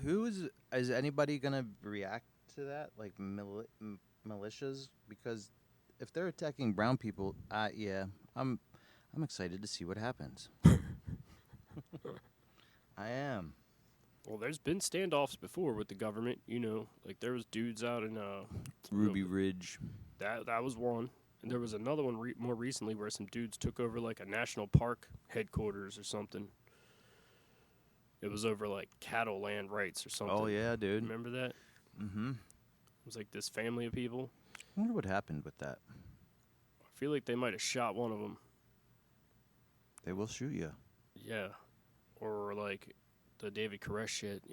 Speaker 2: is anybody gonna react to that? Like militias? Because if they're attacking brown people, I'm excited to see what happens. I am.
Speaker 1: Well, there's been standoffs before with the government, like there was dudes out in
Speaker 2: Ruby Ridge.
Speaker 1: That was one. And there was another one more recently where some dudes took over like a national park headquarters or something. It was over like cattle land rights or something.
Speaker 2: Oh yeah, dude.
Speaker 1: Remember that?
Speaker 2: Mm-hmm.
Speaker 1: It was like this family of people.
Speaker 2: I wonder what happened with that.
Speaker 1: I feel like they might have shot one of them.
Speaker 2: They will shoot you.
Speaker 1: Yeah. Or like the David Koresh shit,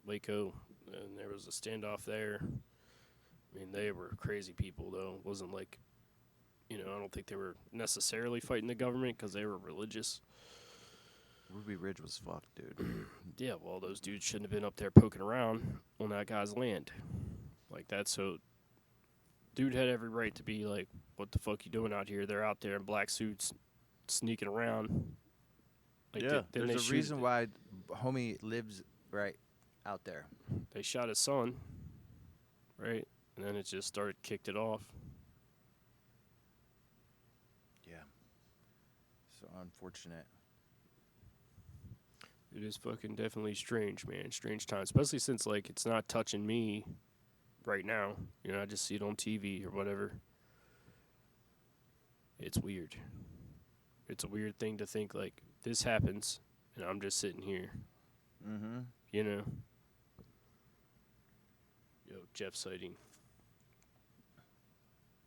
Speaker 1: Waco. And there was a standoff there. I mean, they were crazy people, though. It wasn't like, I don't think they were necessarily fighting the government because they were religious.
Speaker 2: Ruby Ridge was fucked, dude.
Speaker 1: Yeah, well, those dudes shouldn't have been up there poking around on that guy's land. Like, that's so... Dude had every right to be like, what the fuck you doing out here? They're out there in black suits sneaking around. Like,
Speaker 2: Yeah,
Speaker 1: then
Speaker 2: there's a reason why homie lives right out there.
Speaker 1: They shot his son, right? And then it just kicked it off.
Speaker 2: Yeah. So unfortunate.
Speaker 1: It is fucking definitely strange, man. Strange time. Especially since, like, it's not touching me right now. I just see it on TV or whatever. It's weird. It's a weird thing to think, like, this happens, and I'm just sitting here.
Speaker 2: Mm-hmm.
Speaker 1: Yo, Jeff sighting.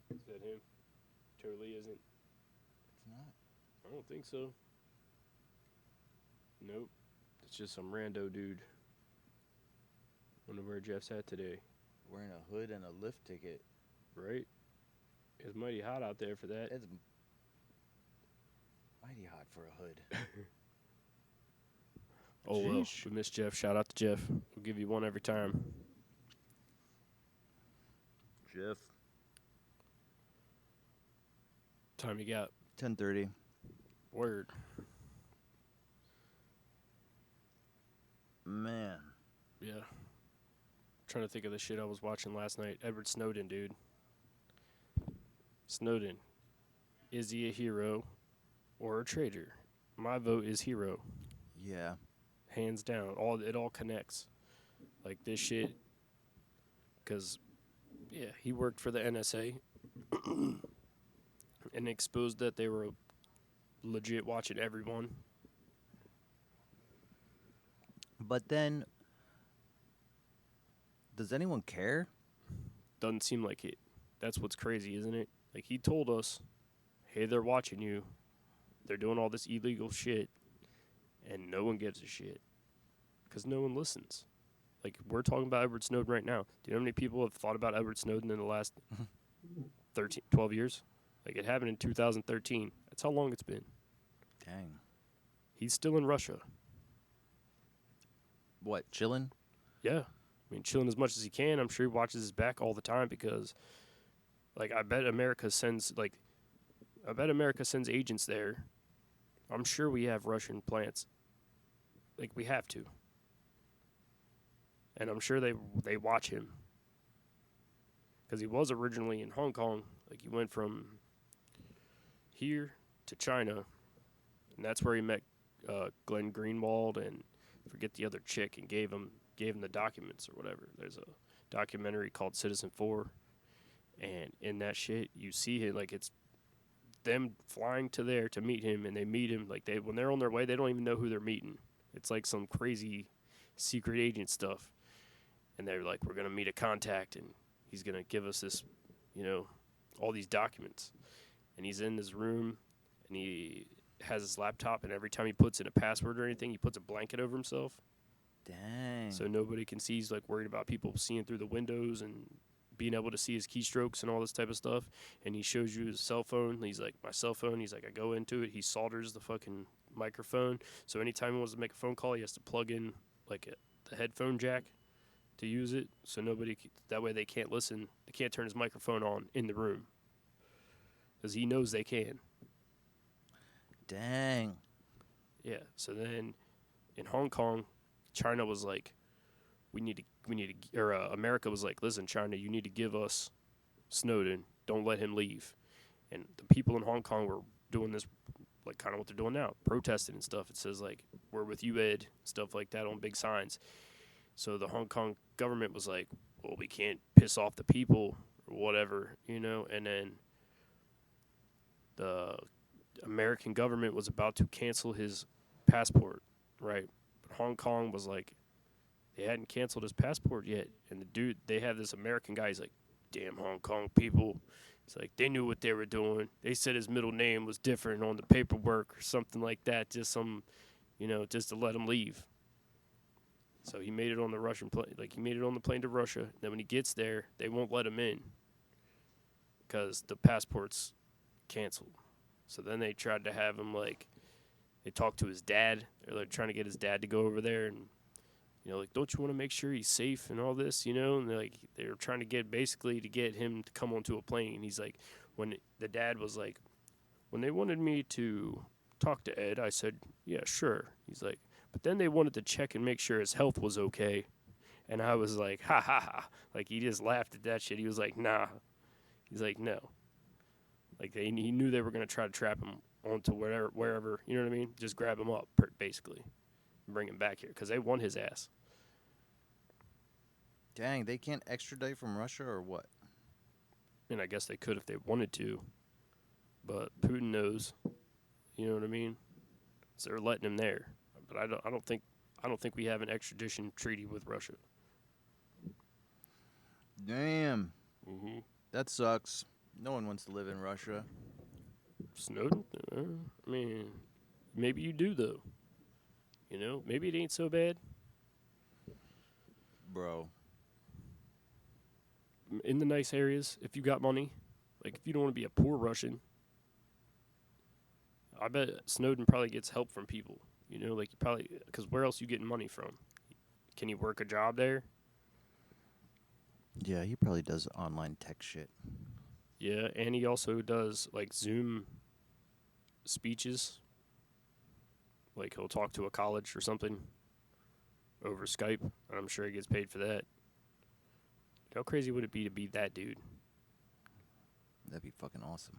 Speaker 1: Is that him? Totally isn't.
Speaker 2: It's not.
Speaker 1: I don't think so. Nope. It's just some rando dude. Wonder where Jeff's at today.
Speaker 2: Wearing a hood and a lift ticket.
Speaker 1: Right? It's mighty hot out there for that.
Speaker 2: It's mighty hot for a hood.
Speaker 1: Oh, well.
Speaker 2: Sheesh.
Speaker 1: We miss Jeff. Shout out to Jeff. We'll give you one every time.
Speaker 2: Jeff.
Speaker 1: Time you got?
Speaker 2: 10:30.
Speaker 1: Word.
Speaker 2: Man.
Speaker 1: Yeah. Trying to think of the shit I was watching last night. Edward Snowden, dude. Snowden. Is he a hero or a traitor? My vote is hero.
Speaker 2: Yeah.
Speaker 1: Hands down. It all connects. Like this shit. Because, yeah, he worked for the NSA and exposed that they were legit watching everyone.
Speaker 2: But then, does anyone care?
Speaker 1: Doesn't seem like it. That's what's crazy, isn't it? Like he told us, hey, they're watching you. They're doing all this illegal shit. And no one gives a shit. Because no one listens. Like, we're talking about Edward Snowden right now. Do you know how many people have thought about Edward Snowden in the last 12 years? Like, it happened in 2013. That's how long it's been.
Speaker 2: Dang.
Speaker 1: He's still in Russia.
Speaker 2: What, chilling?
Speaker 1: Yeah. I mean, chilling as much as he can. I'm sure he watches his back all the time because, like, I bet America sends agents there. I'm sure we have Russian plants. Like, we have to. And I'm sure they watch him. Because he was originally in Hong Kong. Like, he went from here to China. And that's where he met Glenn Greenwald and forget the other chick and gave him the documents or whatever. There's a documentary called Citizen 4. And in that shit, you see him, like, it's them flying to there to meet him, and they meet him. Like, when they're on their way, they don't even know who they're meeting. It's like some crazy secret agent stuff. And they're like, we're going to meet a contact, and he's going to give us this, all these documents. And he's in his room, and he has his laptop, and every time he puts in a password or anything, he puts a blanket over himself.
Speaker 2: Dang.
Speaker 1: So nobody can see. He's, like, worried about people seeing through the windows and being able to see his keystrokes and all this type of stuff. And he shows you his cell phone. He's like, my cell phone. He's like, I go into it. He solders the fucking microphone. So anytime he wants to make a phone call, he has to plug in, like, the headphone jack to use it, so that way they can't listen. They can't turn his microphone on in the room because he knows they can.
Speaker 2: Dang.
Speaker 1: Yeah. So then, in Hong Kong, China was like, America was like, listen, China, you need to give us Snowden. Don't let him leave. And the people in Hong Kong were doing this, like kind of what they're doing now, protesting and stuff. It says like, we're with you, Ed, stuff like that on big signs. So the Hong Kong government was like, well, we can't piss off the people or whatever, and then the American government was about to cancel his passport, right? But Hong Kong was like, they hadn't canceled his passport yet. And they have this American guy, he's like, damn Hong Kong people. It's like, they knew what they were doing. They said his middle name was different on the paperwork or something like that, just just to let him leave. So he made it on the Russian plane. Like, he made it on the plane to Russia. Then when he gets there, they won't let him in because the passport's canceled. So then they tried to have him, like, they talked to his dad. They're, like, trying to get his dad to go over there and, like, don't you want to make sure he's safe and all this, And they were trying to get him to come onto a plane. He's like, the dad was like, when they wanted me to talk to Ed, I said, yeah, sure. He's like, but then they wanted to check and make sure his health was okay. And I was like, ha ha ha. Like, he just laughed at that shit. He was like, nah. He's like, no. Like, he knew they were going to try to trap him onto wherever, you know what I mean? Just grab him up, basically, and bring him back here because they want his ass.
Speaker 2: Dang, they can't extradite from Russia or what?
Speaker 1: And I guess they could if they wanted to. But Putin knows. You know what I mean? So they're letting him there. But I don't think we have an extradition treaty with Russia.
Speaker 2: Damn.
Speaker 1: Mm-hmm.
Speaker 2: That sucks. No one wants to live in Russia.
Speaker 1: Snowden? I mean, maybe you do, though. Maybe it ain't so bad.
Speaker 2: Bro.
Speaker 1: In the nice areas, if you got money. Like, if you don't want to be a poor Russian, I bet Snowden probably gets help from people. Like, you probably, because where else you getting money from? Can you work a job there?
Speaker 2: Yeah, he probably does online tech shit.
Speaker 1: Yeah, and he also does, like, Zoom speeches. Like, he'll talk to a college or something. over Skype, and I'm sure he gets paid for that. How crazy would it be to be that dude?
Speaker 2: That'd be fucking awesome.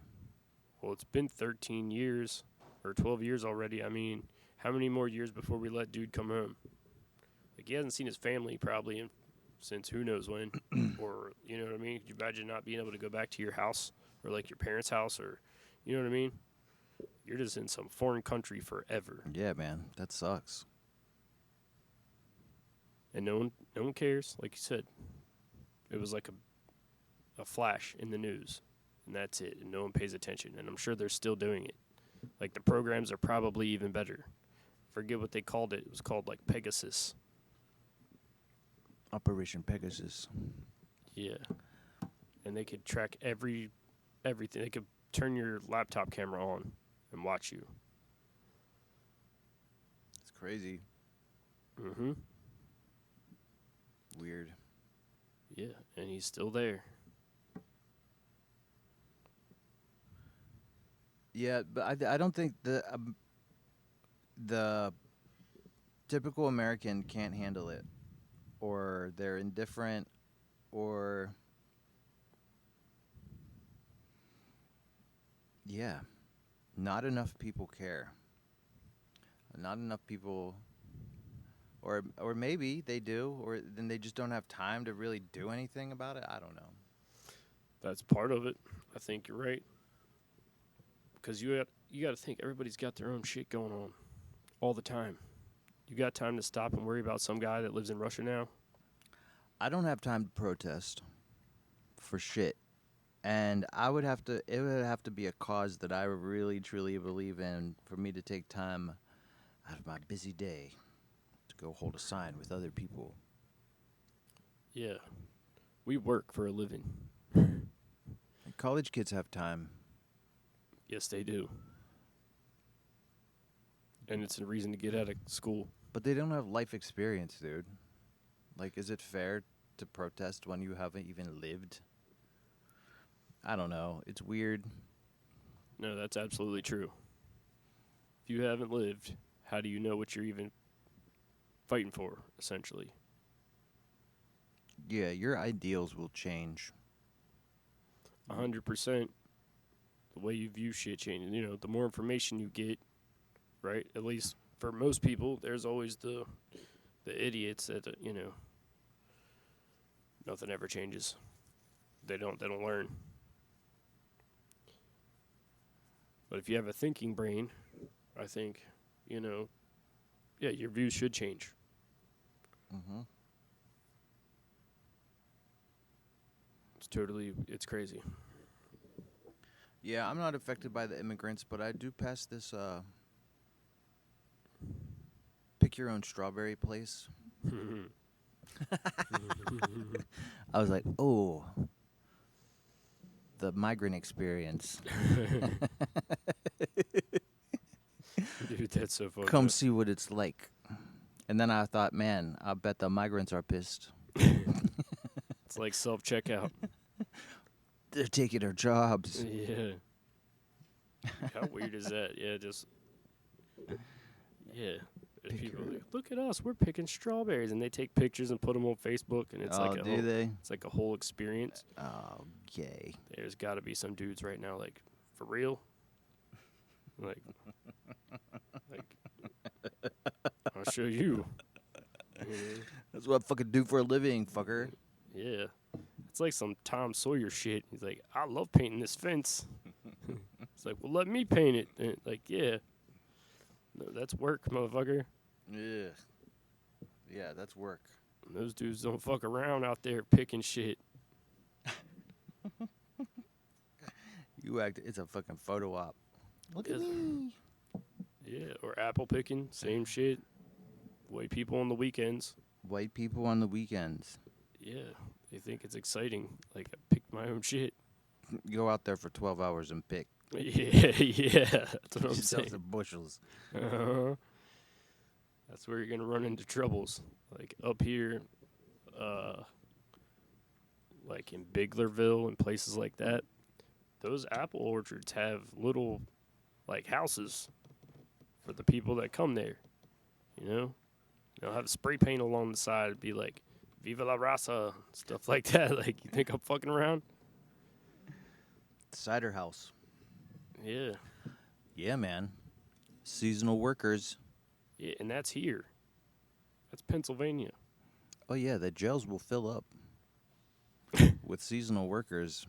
Speaker 1: Well, it's been 13 years or 12 years already. I mean, how many more years before we let dude come home? Like, he hasn't seen his family probably since who knows when. Or, you know what I mean? Could you imagine not being able to go back to your house or, like, your parents' house or, you know what I mean? You're just in some foreign country forever.
Speaker 2: Yeah, man, that sucks.
Speaker 1: And no one cares. Like you said, it was like a flash in the news. And that's it. And no one pays attention. And I'm sure they're still doing it. Like, the programs are probably even better. Forget what they called it. It was called, like, Pegasus.
Speaker 2: Operation Pegasus.
Speaker 1: Yeah. And they could track everything. They could turn your laptop camera on and watch you.
Speaker 2: It's crazy.
Speaker 1: Mm-hmm.
Speaker 2: Weird.
Speaker 1: Yeah. And he's still there.
Speaker 2: Yeah, but I don't think the typical American can't handle it, or they're indifferent, or yeah, not enough people care. Not enough people, or maybe they do, or then they just don't have time to really do anything about it. I don't know.
Speaker 1: That's part of it. I think you're right. Because you got to think everybody's got their own shit going on all the time. You got time to stop and worry about some guy that lives in Russia now?
Speaker 2: I don't have time to protest for shit. And it would have to be a cause that I really truly believe in for me to take time out of my busy day to go hold a sign with other people.
Speaker 1: Yeah. We work for a living.
Speaker 2: And college kids have time.
Speaker 1: Yes, they do. And it's a reason to get out of school.
Speaker 2: But they don't have life experience, dude. Like, is it fair to protest when you haven't even lived? I don't know. It's weird.
Speaker 1: No, that's absolutely true. If you haven't lived, how do you know what you're even fighting for, essentially?
Speaker 2: Yeah, your ideals will change.
Speaker 1: 100%. The way you view shit changes. You know, the more information you get, right? At least for most people, there's always the idiots that, you know, nothing ever changes. They don't learn. But if you have a thinking brain, I think, you know, yeah, your views should change.
Speaker 2: Mm-hmm.
Speaker 1: It's crazy.
Speaker 2: Yeah, I'm not affected by the immigrants, but I do pass this pick your own strawberry place. I was like, oh, the migrant experience.
Speaker 1: Dude, that's so funny.
Speaker 2: Come see what it's like. And then I thought, man, I bet the migrants are pissed.
Speaker 1: It's like self-checkout.
Speaker 2: They're taking our jobs.
Speaker 1: Yeah. How weird is that? Yeah, just... Yeah. And people are like, look at us, we're picking strawberries. And they take pictures and put them on Facebook, and it's like
Speaker 2: It's
Speaker 1: like a whole experience.
Speaker 2: Oh, gay.
Speaker 1: There's got to be some dudes right now, like, for real? Like, I'll show you.
Speaker 2: That's what I fucking do for a living, fucker.
Speaker 1: Yeah. It's like some Tom Sawyer shit. He's like, I love painting this fence. It's like, well, let me paint it. And like, yeah. No, that's work, motherfucker.
Speaker 2: Yeah. Yeah, that's work.
Speaker 1: And those dudes don't fuck around out there picking shit.
Speaker 2: It's a fucking photo op. Look at me.
Speaker 1: Yeah, or apple picking, same shit. White people on the weekends.
Speaker 2: White people on the weekends.
Speaker 1: Yeah, they think it's exciting. Like, I picked my own shit.
Speaker 2: Go out there for 12 hours and pick.
Speaker 1: Yeah, that's what I'm saying.
Speaker 2: The bushels.
Speaker 1: Uh-huh. That's where you're going to run into troubles. Like, up here, like in Biglerville and places like that, those apple orchards have little, like, houses for the people that come there, you know? They'll have spray paint along the side. It'd be like, Viva la Raza, stuff like that. Like, you think I'm fucking around?
Speaker 2: Cider house.
Speaker 1: Yeah.
Speaker 2: Yeah, man. Seasonal workers.
Speaker 1: Yeah, and that's here. That's Pennsylvania.
Speaker 2: Oh, yeah, the jails will fill up with seasonal workers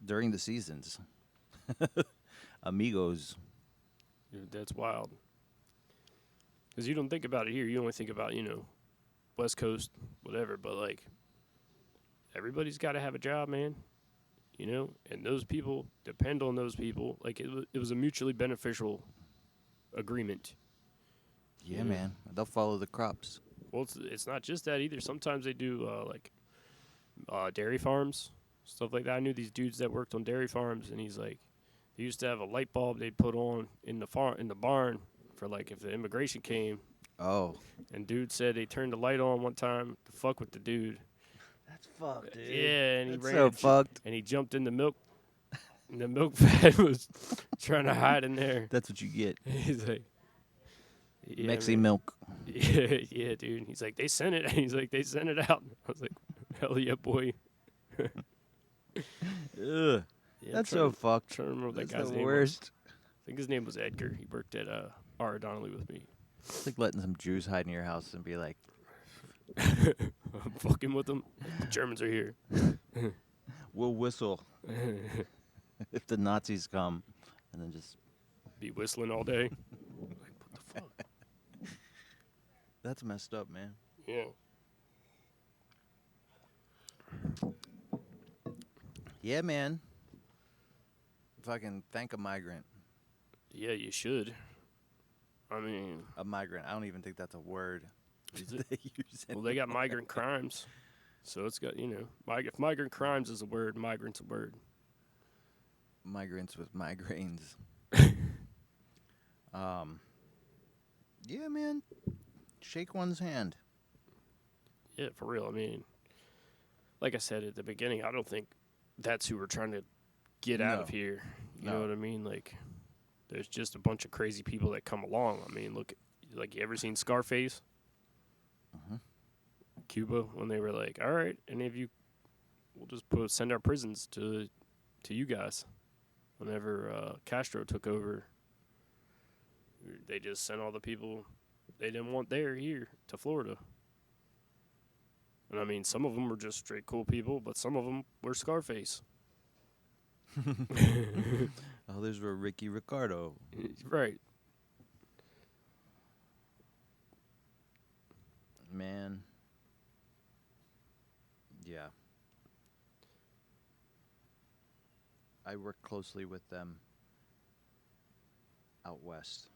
Speaker 2: during the seasons. Amigos.
Speaker 1: Dude, that's wild. Because you don't think about it here. You only think about, West Coast, whatever. But, like, everybody's got to have a job, man. And those people depend on those people. Like, it was a mutually beneficial agreement.
Speaker 2: Yeah, man. They'll follow the crops.
Speaker 1: Well, it's not just that either. Sometimes they do, dairy farms, stuff like that. I knew these dudes that worked on dairy farms, and he's like, they used to have a light bulb they'd put on in the barn for, like, if the immigration came.
Speaker 2: Oh.
Speaker 1: And dude said they turned the light on one time to fuck with the dude.
Speaker 2: That's fucked, dude.
Speaker 1: Yeah, and he
Speaker 2: That's
Speaker 1: ran
Speaker 2: so fucked.
Speaker 1: and he jumped in the milk. And the milk vat was trying to hide in there.
Speaker 2: That's what you get.
Speaker 1: He's like, yeah,
Speaker 2: Mexi
Speaker 1: man.
Speaker 2: milk.
Speaker 1: Yeah, dude. He's like, they sent it. He's like, they sent it out. I was like, hell yeah, boy.
Speaker 2: Ugh.
Speaker 1: Yeah,
Speaker 2: That's so fucked.
Speaker 1: Trying to remember what that
Speaker 2: That's
Speaker 1: guy's
Speaker 2: the
Speaker 1: name
Speaker 2: worst.
Speaker 1: was. I think his name was Edgar. He worked at R. Donnelly with me.
Speaker 2: It's like letting some Jews hide in your house and be like,
Speaker 1: I'm fucking with them. The Germans are here.
Speaker 2: we'll whistle if the Nazis come, and then just.
Speaker 1: Be whistling all day. Like, what the fuck?
Speaker 2: That's messed up, man.
Speaker 1: Yeah.
Speaker 2: Yeah, man. Fucking thank a migrant.
Speaker 1: Yeah, you should. I mean,
Speaker 2: A migrant. I don't even think that's a word.
Speaker 1: is it?
Speaker 2: They use
Speaker 1: Well, they got migrant crimes. So it's got, if migrant crimes is a word, migrant's a word.
Speaker 2: migrants with migraines. Yeah, man. Shake one's hand.
Speaker 1: Yeah, for real. I mean, like I said at the beginning, I don't think that's who we're trying to get out of
Speaker 2: No.
Speaker 1: here. You
Speaker 2: No.
Speaker 1: know what I mean? Like, there's just a bunch of crazy people that come along. I mean, look, like, you ever seen Scarface?
Speaker 2: Mhm.
Speaker 1: Cuba, when they were like, all right, any of you, we'll just send our prisons to you guys. Whenever Castro took over, they just sent all the people they didn't want here to Florida. And I mean, some of them were just straight cool people, but some of them were Scarface.
Speaker 2: Others were Ricky Ricardo.
Speaker 1: Right.
Speaker 2: Man. Yeah. I work closely with them out west.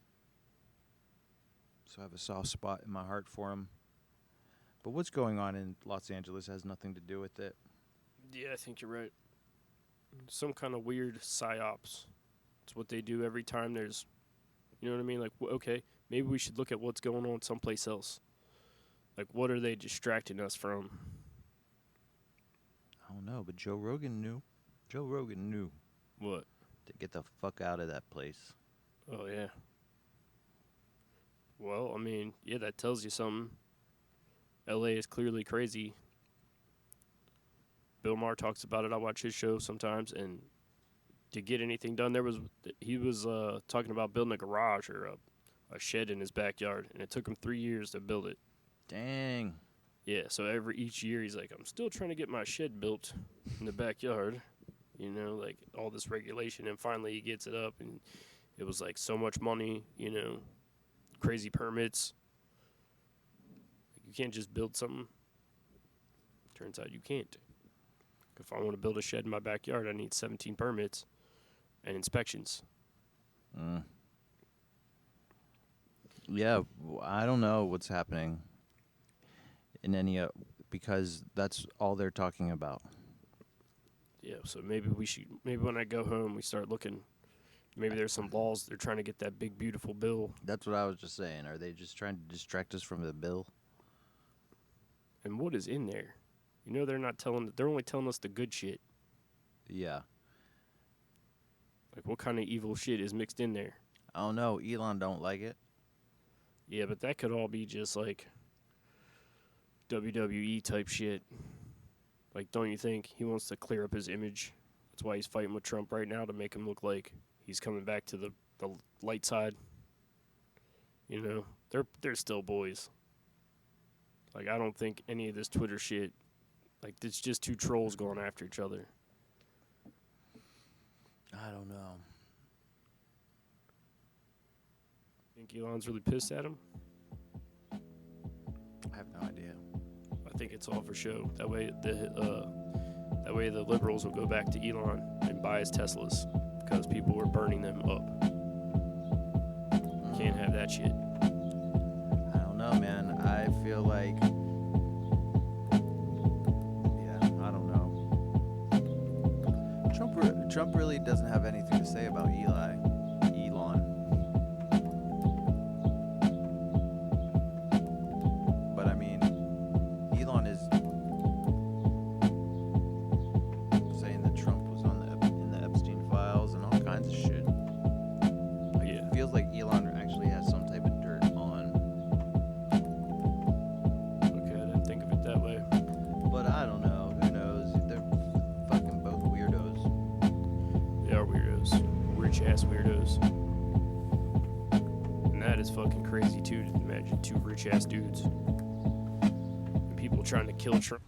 Speaker 2: So I have a soft spot in my heart for them. But what's going on in Los Angeles has nothing to do with it.
Speaker 1: Yeah, I think you're right. Some kind of weird psyops. It's what they do every time there's, you know what I mean? Like, okay, maybe we should look at what's going on someplace else. Like, what are they distracting us from?
Speaker 2: I don't know, but Joe Rogan knew. Joe Rogan knew
Speaker 1: What?
Speaker 2: to get the fuck out of that place.
Speaker 1: Oh, yeah. Well, I mean, yeah, that tells you something. L.A. is clearly crazy. Bill Maher talks about it. I watch his show sometimes, and to get anything done, he was talking about building a garage or a shed in his backyard, and it took him 3 years to build it.
Speaker 2: Dang.
Speaker 1: Yeah, so each year he's like, I'm still trying to get my shed built in the backyard, like all this regulation, and finally he gets it up, and it was like so much money, crazy permits. You can't just build something. Turns out you can't. If I want to build a shed in my backyard, I need 17 permits and inspections.
Speaker 2: Yeah, I don't know what's happening in any because that's all they're talking about.
Speaker 1: Yeah, so maybe when I go home, we start looking. Maybe there's some laws. They're trying to get that big, beautiful bill.
Speaker 2: That's what I was just saying. Are they just trying to distract us from the bill?
Speaker 1: And what is in there? They're only telling us the good shit.
Speaker 2: Yeah.
Speaker 1: Like, what kind of evil shit is mixed in there?
Speaker 2: I don't know. Elon don't like it.
Speaker 1: Yeah, but that could all be just like WWE type shit. Like, don't you think he wants to clear up his image? That's why he's fighting with Trump right now, to make him look like he's coming back to the light side. You know, they're still boys. Like, I don't think any of this Twitter shit, like, it's just two trolls going after each other.
Speaker 2: I don't know.
Speaker 1: Think Elon's really pissed at him?
Speaker 2: I have no idea.
Speaker 1: I think it's all for show. That way the liberals will go back to Elon and buy his Teslas, because people were burning them up. Can't have that shit.
Speaker 2: I don't know, man. I feel like, yeah, I don't know. Trump really doesn't have anything to say about Elon. But I mean, Elon is saying that Trump was in the Epstein files and all kinds of shit.
Speaker 1: Yeah.
Speaker 2: It feels like Elon actually has some type of dirt on.
Speaker 1: Okay, I didn't think of it that way.
Speaker 2: But I don't know. Who knows? They're fucking both weirdos.
Speaker 1: They are weirdos. Rich ass weirdos. And that is fucking crazy too, to imagine two rich ass dudes. And people trying to kill Trump.